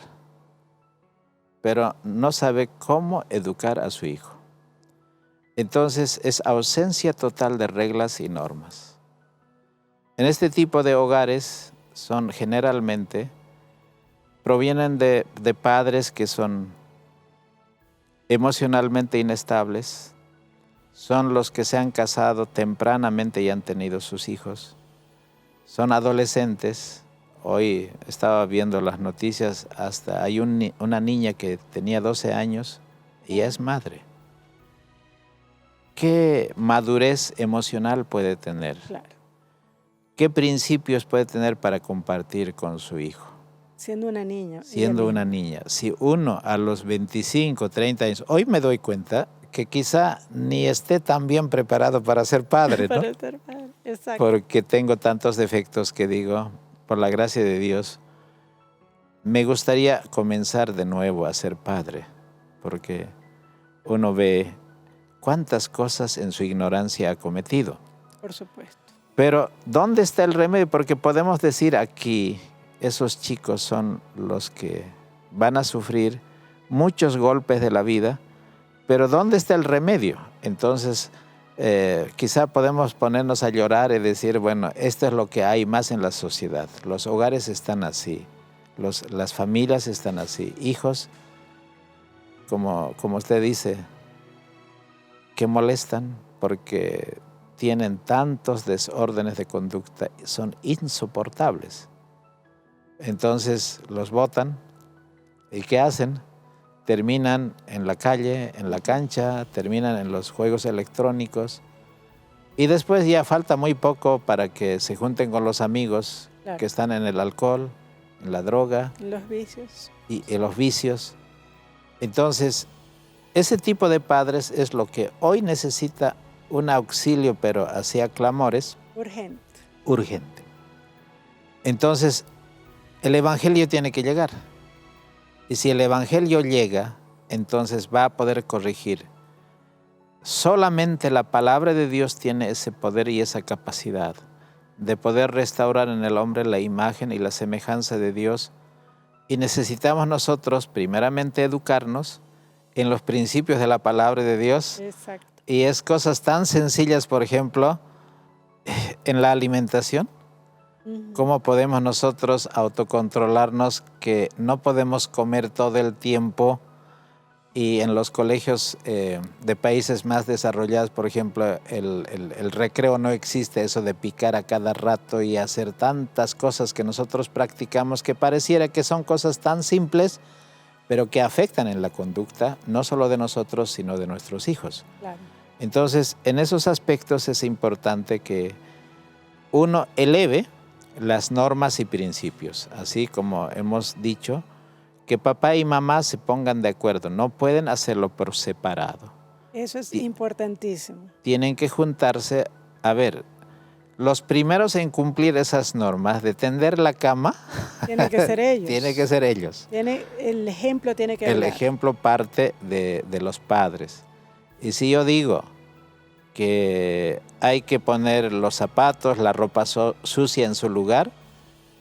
pero no sabe cómo educar a su hijo. Entonces es ausencia total de reglas y normas. En este tipo de hogares son generalmente, provienen de padres que son emocionalmente inestables, son los que se han casado tempranamente y han tenido sus hijos, son adolescentes. Hoy estaba viendo las noticias, hasta hay una niña que tenía 12 años y es madre. ¿Qué madurez emocional puede tener? Claro. ¿Qué principios puede tener para compartir con su hijo? Siendo una niña. Siendo una niña. Si uno a los 25, 30 años, hoy me doy cuenta que quizá ni esté tan bien preparado para ser padre, ¿no? Para ser padre, exacto. Porque tengo tantos defectos que digo, por la gracia de Dios, me gustaría comenzar de nuevo a ser padre, porque uno ve cuántas cosas en su ignorancia ha cometido. Por supuesto. Pero, ¿dónde está el remedio? Porque podemos decir aquí, esos chicos son los que van a sufrir muchos golpes de la vida, pero ¿dónde está el remedio? Entonces, quizá podemos ponernos a llorar y decir, bueno, esto es lo que hay más en la sociedad. Los hogares están así, las familias están así, hijos, como usted dice, que molestan porque tienen tantos desórdenes de conducta, son insoportables. Entonces los botan y ¿qué hacen? Terminan en la calle, en la cancha, terminan en los juegos electrónicos y después ya falta muy poco para que se junten con los amigos, claro, que están en el alcohol, en la droga, los vicios. Y en los vicios. Entonces, ese tipo de padres es lo que hoy necesita un auxilio, pero hacia clamores. Urgente. Entonces, el evangelio tiene que llegar. Y si el evangelio llega, entonces va a poder corregir. Solamente la palabra de Dios tiene ese poder y esa capacidad de poder restaurar en el hombre la imagen y la semejanza de Dios. Y necesitamos nosotros, primeramente, educarnos en los principios de la palabra de Dios. Exacto. Y es cosas tan sencillas, por ejemplo, en la alimentación. ¿Cómo podemos nosotros autocontrolarnos que no podemos comer todo el tiempo? Y en los colegios de países más desarrollados, por ejemplo, el recreo no existe, eso de picar a cada rato y hacer tantas cosas que nosotros practicamos que pareciera que son cosas tan simples, pero que afectan en la conducta, no solo de nosotros, sino de nuestros hijos. Claro. Entonces, en esos aspectos es importante que uno eleve las normas y principios, así como hemos dicho, que papá y mamá se pongan de acuerdo, no pueden hacerlo por separado. Eso es importantísimo. Tienen que juntarse, a ver, los primeros en cumplir esas normas de tender la cama. Tienen que ser ellos. Tiene que ser ellos. El ejemplo tiene que El hablar. ejemplo parte de los padres. Y si yo digo que hay que poner los zapatos, la ropa sucia en su lugar,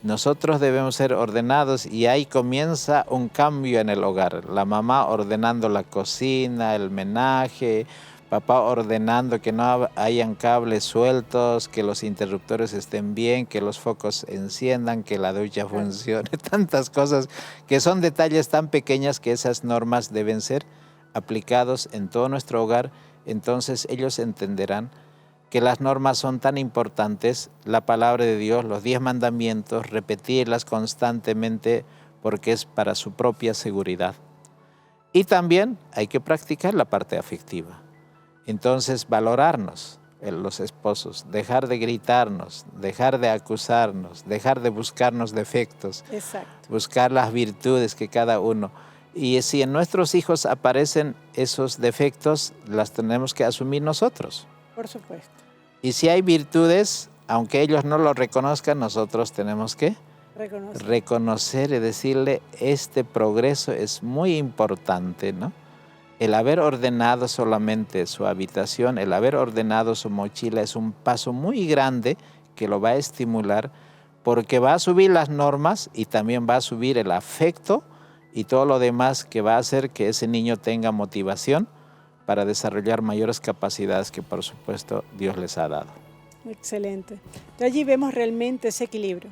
nosotros debemos ser ordenados y ahí comienza un cambio en el hogar. La mamá ordenando la cocina, el menaje, papá ordenando que no hayan cables sueltos, que los interruptores estén bien, que los focos enciendan, que la ducha funcione, tantas cosas que son detalles tan pequeños que esas normas deben ser aplicados en todo nuestro hogar. Entonces ellos entenderán que las normas son tan importantes, la palabra de Dios, los 10 mandamientos, repetirlas constantemente porque es para su propia seguridad. Y también hay que practicar la parte afectiva. Entonces valorarnos, los esposos, dejar de gritarnos, dejar de acusarnos, dejar de buscarnos defectos. Exacto. Buscar las virtudes que cada uno. Y si en nuestros hijos aparecen esos defectos, las tenemos que asumir nosotros. Por supuesto. Y si hay virtudes, aunque ellos no lo reconozcan, nosotros tenemos que reconocer y decirle, este progreso es muy importante, ¿no? El haber ordenado solamente su habitación, el haber ordenado su mochila es un paso muy grande que lo va a estimular porque va a subir las normas y también va a subir el afecto y todo lo demás que va a hacer que ese niño tenga motivación para desarrollar mayores capacidades que por supuesto Dios les ha dado. Excelente. Entonces allí vemos realmente ese equilibrio.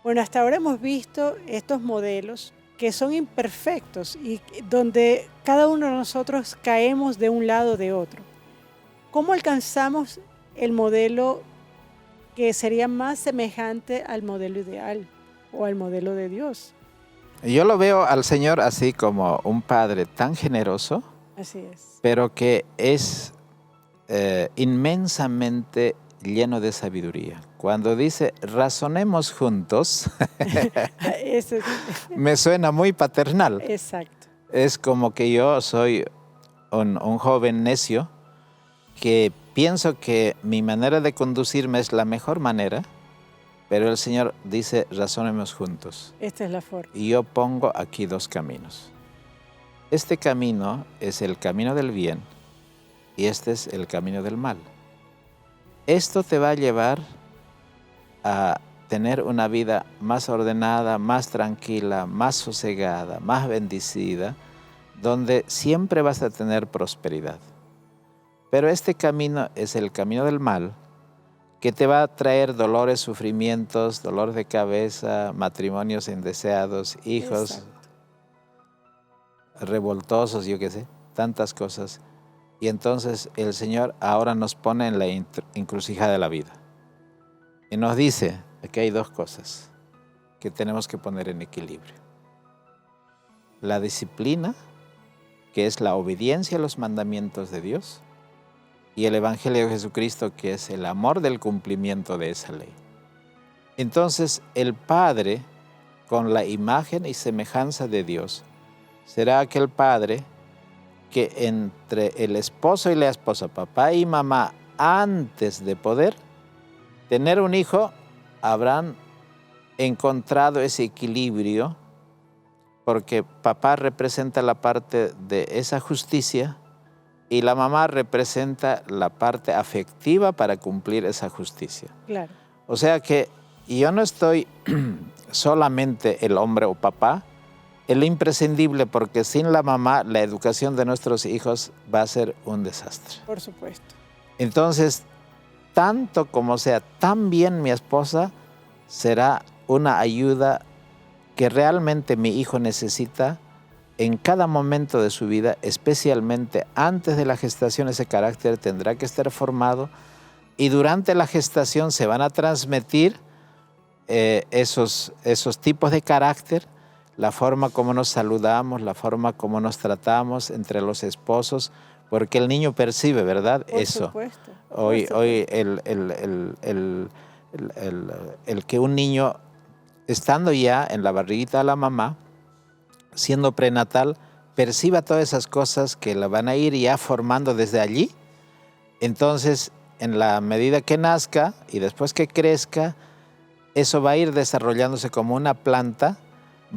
Bueno, hasta ahora hemos visto estos modelos que son imperfectos y donde cada uno de nosotros caemos de un lado o de otro. ¿Cómo alcanzamos el modelo que sería más semejante al modelo ideal o al modelo de Dios? Yo lo veo al Señor así como un Padre tan generoso, Así es. pero que es inmensamente lleno de sabiduría. Cuando dice, razonemos juntos, me suena muy paternal. Exacto. Es como que yo soy un joven necio que pienso que mi manera de conducirme es la mejor manera, pero el Señor dice, razonemos juntos. Esta es la forma. Y yo pongo aquí dos caminos. Este camino es el camino del bien y este es el camino del mal. Esto te va a llevar a tener una vida más ordenada, más tranquila, más sosegada, más bendecida, donde siempre vas a tener prosperidad. Pero este camino es el camino del mal, que te va a traer dolores, sufrimientos, dolor de cabeza, matrimonios indeseados, hijos revoltosos, yo qué sé, tantas cosas. Y entonces el Señor ahora nos pone en la encrucijada de la vida. Y nos dice, aquí hay dos cosas que tenemos que poner en equilibrio. La disciplina, que es la obediencia a los mandamientos de Dios, y el Evangelio de Jesucristo, que es el amor del cumplimiento de esa ley. Entonces el Padre, con la imagen y semejanza de Dios, será aquel Padre que entre el esposo y la esposa, papá y mamá, antes de poder tener un hijo, habrán encontrado ese equilibrio, porque papá representa la parte de esa justicia y la mamá representa la parte afectiva para cumplir esa justicia. Claro. O sea que yo no estoy solamente el hombre o papá, es lo imprescindible, porque sin la mamá la educación de nuestros hijos va a ser un desastre. Por supuesto. Entonces, tanto como sea tan bien mi esposa, será una ayuda que realmente mi hijo necesita en cada momento de su vida, especialmente antes de la gestación. Ese carácter tendrá que estar formado y durante la gestación se van a transmitir esos tipos de carácter, la forma como nos saludamos, la forma como nos tratamos entre los esposos, porque el niño percibe, ¿verdad? Por eso. Supuesto. Hoy el que un niño, estando ya en la barriguita de la mamá, siendo prenatal, perciba todas esas cosas que la van a ir ya formando desde allí. Entonces, en la medida que nazca y después que crezca, eso va a ir desarrollándose como una planta,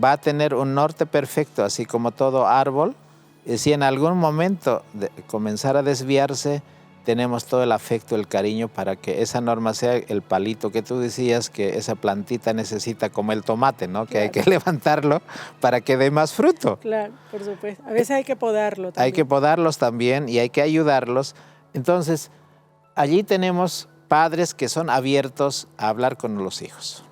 va a tener un norte perfecto, así como todo árbol. Y si en algún momento comenzara a desviarse, tenemos todo el afecto, el cariño para que esa norma sea el palito que tú decías, que esa plantita necesita, como el tomate, ¿no? Que claro, hay que levantarlo para que dé más fruto. Claro, por supuesto. A veces hay que podarlo también. Hay que podarlos también y hay que ayudarlos. Entonces, allí tenemos padres que son abiertos a hablar con los hijos.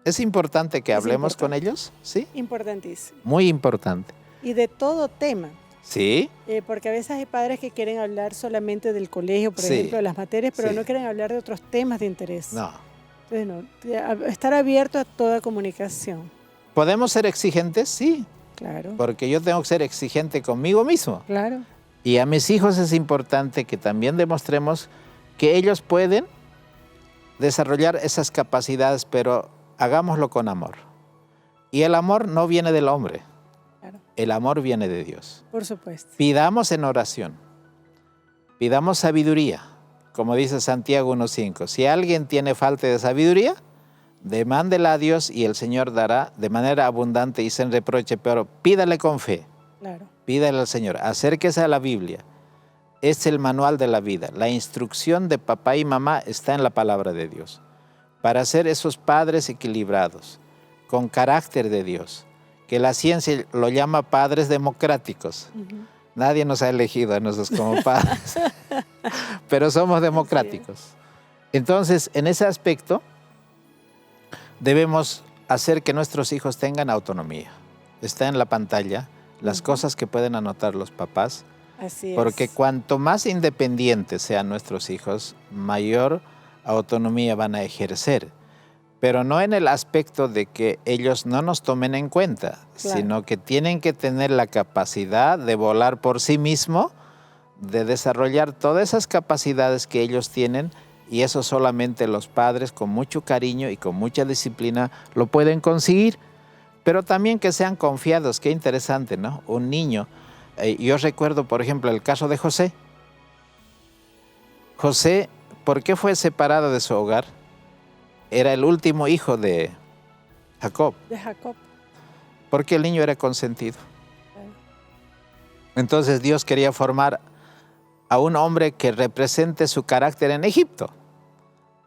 ¿Es importante que hablemos con ellos? ¿Sí? Importantísimo. Muy importante. Y de todo tema. ¿Sí? Porque a veces hay padres que quieren hablar solamente del colegio, por ejemplo, de las materias, pero no quieren hablar de otros temas de interés. No. Entonces, estar abierto a toda comunicación. ¿Podemos ser exigentes? Sí. Claro. Porque yo tengo que ser exigente conmigo mismo. Claro. Y a mis hijos es importante que también demostremos que ellos pueden desarrollar esas capacidades, pero hagámoslo con amor. Y el amor no viene del hombre. Claro. El amor viene de Dios. Por supuesto. Pidamos en oración. Pidamos sabiduría. Como dice Santiago 1:5. Si alguien tiene falta de sabiduría, Demándela a Dios y el Señor dará de manera abundante y sin reproche, pero pídale con fe. Claro. Pídale al Señor, acérquese a la Biblia. Es el manual de la vida. La instrucción de papá y mamá está en la palabra de Dios. Para ser esos padres equilibrados, con carácter de Dios, que la ciencia lo llama padres democráticos. Nadie nos ha elegido a nosotros como padres, pero somos democráticos. Entonces, en ese aspecto, debemos hacer que nuestros hijos tengan autonomía. Está en la pantalla las cosas que pueden anotar los papás, porque cuanto más independientes sean nuestros hijos, mayor autonomía van a ejercer. Pero no en el aspecto de que ellos no nos tomen en cuenta, sino que tienen que tener la capacidad de volar por sí mismo, de desarrollar todas esas capacidades que ellos tienen, y eso solamente los padres con mucho cariño y con mucha disciplina lo pueden conseguir. Pero también que sean confiados. Qué interesante, ¿no? Un niño. Yo recuerdo, por ejemplo, el caso de José. José, ¿por qué fue separado de su hogar? Era el último hijo de Jacob. De Jacob. Porque el niño era consentido. Entonces Dios quería formar a un hombre que represente su carácter en Egipto.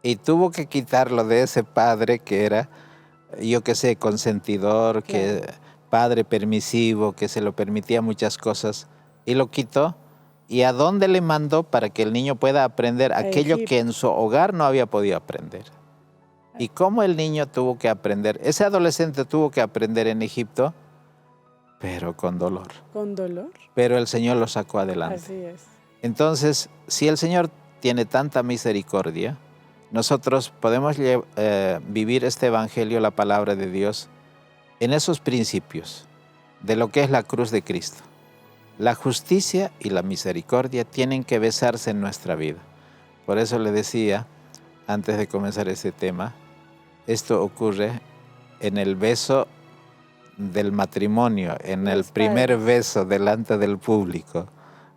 Y tuvo que quitarlo de ese padre que era, yo qué sé, consentidor, que padre permisivo, que se lo permitía muchas cosas. Y lo quitó. ¿Y a dónde le mandó para que el niño pueda aprender aquello que en su hogar no había podido aprender? ¿Y cómo el niño tuvo que aprender? Ese adolescente tuvo que aprender en Egipto, pero con dolor. ¿Con dolor? Pero el Señor lo sacó adelante. Así es. Entonces, si el Señor tiene tanta misericordia, nosotros podemos vivir este evangelio, la palabra de Dios, en esos principios de lo que es la cruz de Cristo. La justicia y la misericordia tienen que besarse en nuestra vida. Por eso le decía, antes de comenzar ese tema, esto ocurre en el beso del matrimonio, en el primer beso delante del público,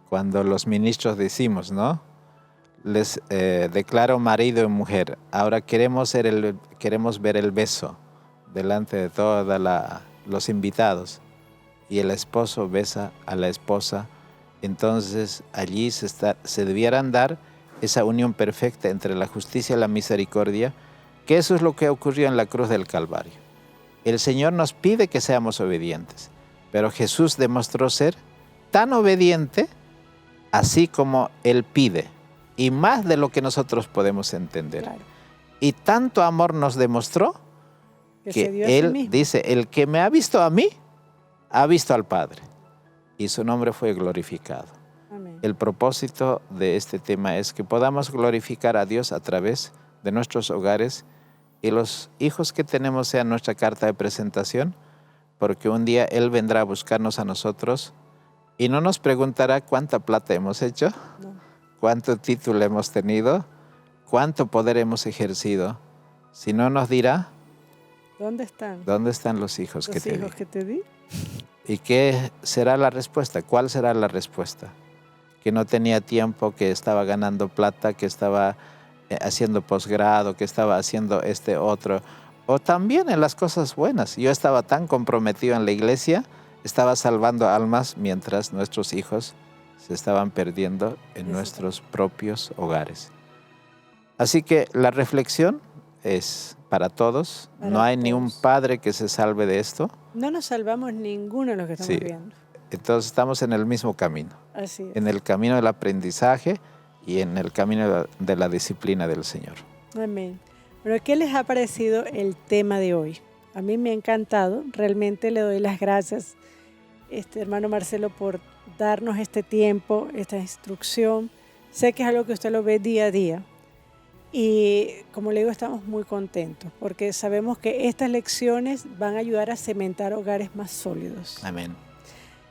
cuando los ministros decimos, ¿no? Les declaro marido y mujer. Ahora queremos ver el beso delante de todos los invitados. Y el esposo besa a la esposa. Entonces allí se debieran dar esa unión perfecta entre la justicia y la misericordia, que eso es lo que ocurrió en la cruz del Calvario. El Señor nos pide que seamos obedientes, pero Jesús demostró ser tan obediente así como Él pide, y más de lo que nosotros podemos entender. Claro. Y tanto amor nos demostró que Él dice, el que me ha visto a mí, ha visto al Padre, y su nombre fue glorificado. Amén. El propósito de este tema es que podamos glorificar a Dios a través de nuestros hogares, y los hijos que tenemos sean nuestra carta de presentación, porque un día Él vendrá a buscarnos a nosotros y no nos preguntará cuánta plata hemos hecho, cuánto título hemos tenido, cuánto poder hemos ejercido, sino nos dirá, ¿dónde están? ¿Dónde están los hijos que te di? ¿Y qué será la respuesta? ¿Cuál será la respuesta? Que no tenía tiempo, que estaba ganando plata, que estaba haciendo posgrado, que estaba haciendo otro. O también en las cosas buenas. Yo estaba tan comprometido en la iglesia, estaba salvando almas mientras nuestros hijos se estaban perdiendo en nuestros propios hogares. Así que la reflexión es para todos. No hay ni un padre que se salve de esto. No nos salvamos ninguno de los que estamos viendo. Entonces estamos en el mismo camino. Así es. En el camino del aprendizaje y en el camino de la disciplina del Señor. Amén. Bueno, ¿qué les ha parecido el tema de hoy? A mí me ha encantado. Realmente le doy las gracias, hermano Marcelo, por darnos este tiempo, esta instrucción. Sé que es algo que usted lo ve día a día. Y como le digo, estamos muy contentos porque sabemos que estas lecciones van a ayudar a cementar hogares más sólidos. Amén.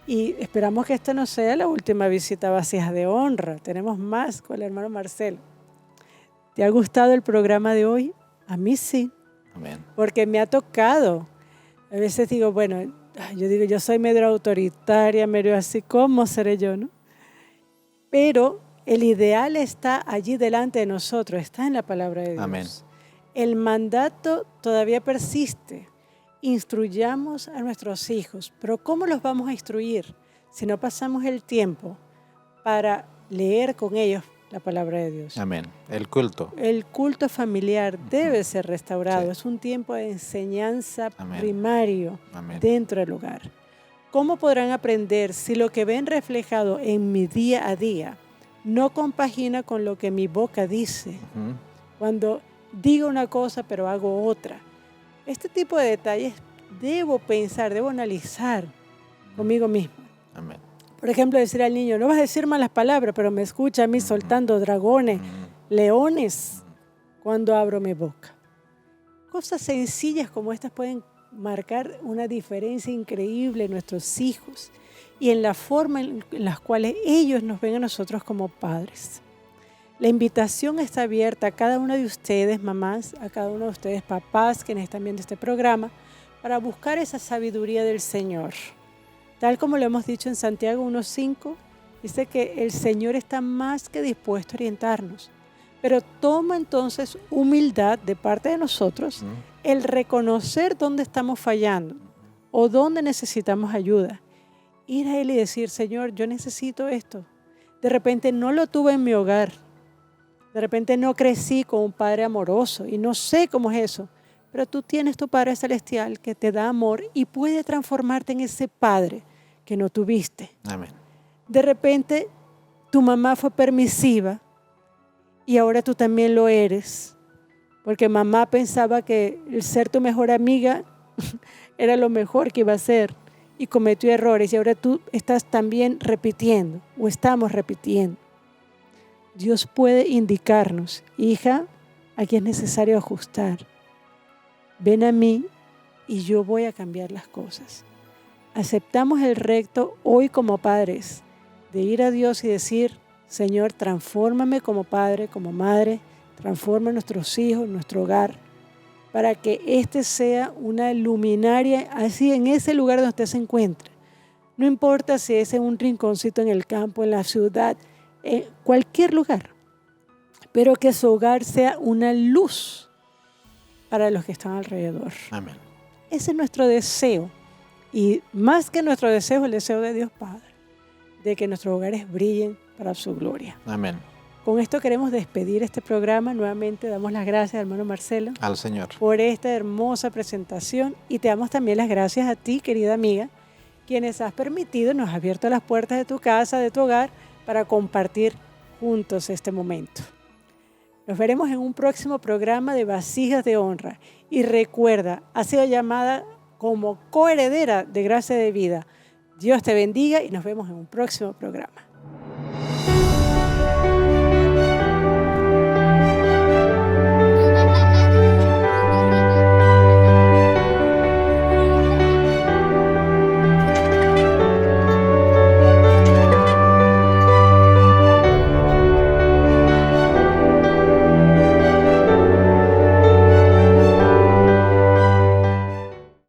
Y esperamos que esta no sea la última visita a Vasijas de Honra. Tenemos más con el hermano Marcelo. ¿Te ha gustado el programa de hoy? A mí sí. Amén. Porque me ha tocado. A veces digo, bueno, yo soy medio autoritaria, medio así, ¿cómo seré yo, no? Pero el ideal está allí delante de nosotros, está en la palabra de Dios. Amén. El mandato todavía persiste. Instruyamos a nuestros hijos, pero ¿cómo los vamos a instruir si no pasamos el tiempo para leer con ellos la palabra de Dios? Amén. El culto. El culto familiar debe ser restaurado. Sí. Es un tiempo de enseñanza Amén. primario Amén. dentro del hogar. ¿Cómo podrán aprender si lo que ven reflejado en mi día a día no compagina con lo que mi boca dice? Ujú. Cuando digo una cosa pero hago otra. Este tipo de detalles debo pensar, debo analizar conmigo mismo. Amén. Por ejemplo, decir al niño, no vas a decir malas palabras, pero me escucha a mí soltando dragones, leones, cuando abro mi boca. Cosas sencillas como estas pueden marcar una diferencia increíble en nuestros hijos y en la forma en las cuales ellos nos ven a nosotros como padres. La invitación está abierta a cada una de ustedes, mamás, a cada uno de ustedes, papás, quienes están viendo este programa, para buscar esa sabiduría del Señor. Tal como lo hemos dicho en Santiago 1:5, dice que el Señor está más que dispuesto a orientarnos, pero toma entonces humildad de parte de nosotros el reconocer dónde estamos fallando o dónde necesitamos ayuda. Ir a Él y decir, Señor, yo necesito esto. De repente no lo tuve en mi hogar. De repente no crecí con un Padre amoroso y no sé cómo es eso, pero tú tienes tu Padre Celestial que te da amor y puede transformarte en ese Padre que no tuviste. Amén. De repente tu mamá fue permisiva y ahora tú también lo eres, porque mamá pensaba que el ser tu mejor amiga era lo mejor que iba a ser y cometió errores y ahora tú estás también repitiendo o estamos repitiendo. Dios puede indicarnos, hija, aquí es necesario ajustar. Ven a mí y yo voy a cambiar las cosas. Aceptamos el reto hoy como padres de ir a Dios y decir, Señor, transfórmame como padre, como madre, transforma nuestros hijos, nuestro hogar, para que este sea una luminaria así en ese lugar donde usted se encuentre. No importa si es en un rinconcito en el campo, en la ciudad, en cualquier lugar, pero que su hogar sea una luz para los que están alrededor. Amén. Ese es nuestro deseo y más que nuestro deseo, el deseo de Dios Padre, de que nuestros hogares brillen para su gloria. Amén. Con esto queremos despedir este programa. Nuevamente damos las gracias, hermano Marcelo, Al Señor. por esta hermosa presentación y te damos también las gracias a ti, querida amiga, quienes has permitido, nos has abierto las puertas de tu casa, de tu hogar, para compartir juntos este momento. Nos veremos en un próximo programa de Vasijas de Honra. Y recuerda, has sido llamada como coheredera de Gracia de Vida. Dios te bendiga y nos vemos en un próximo programa.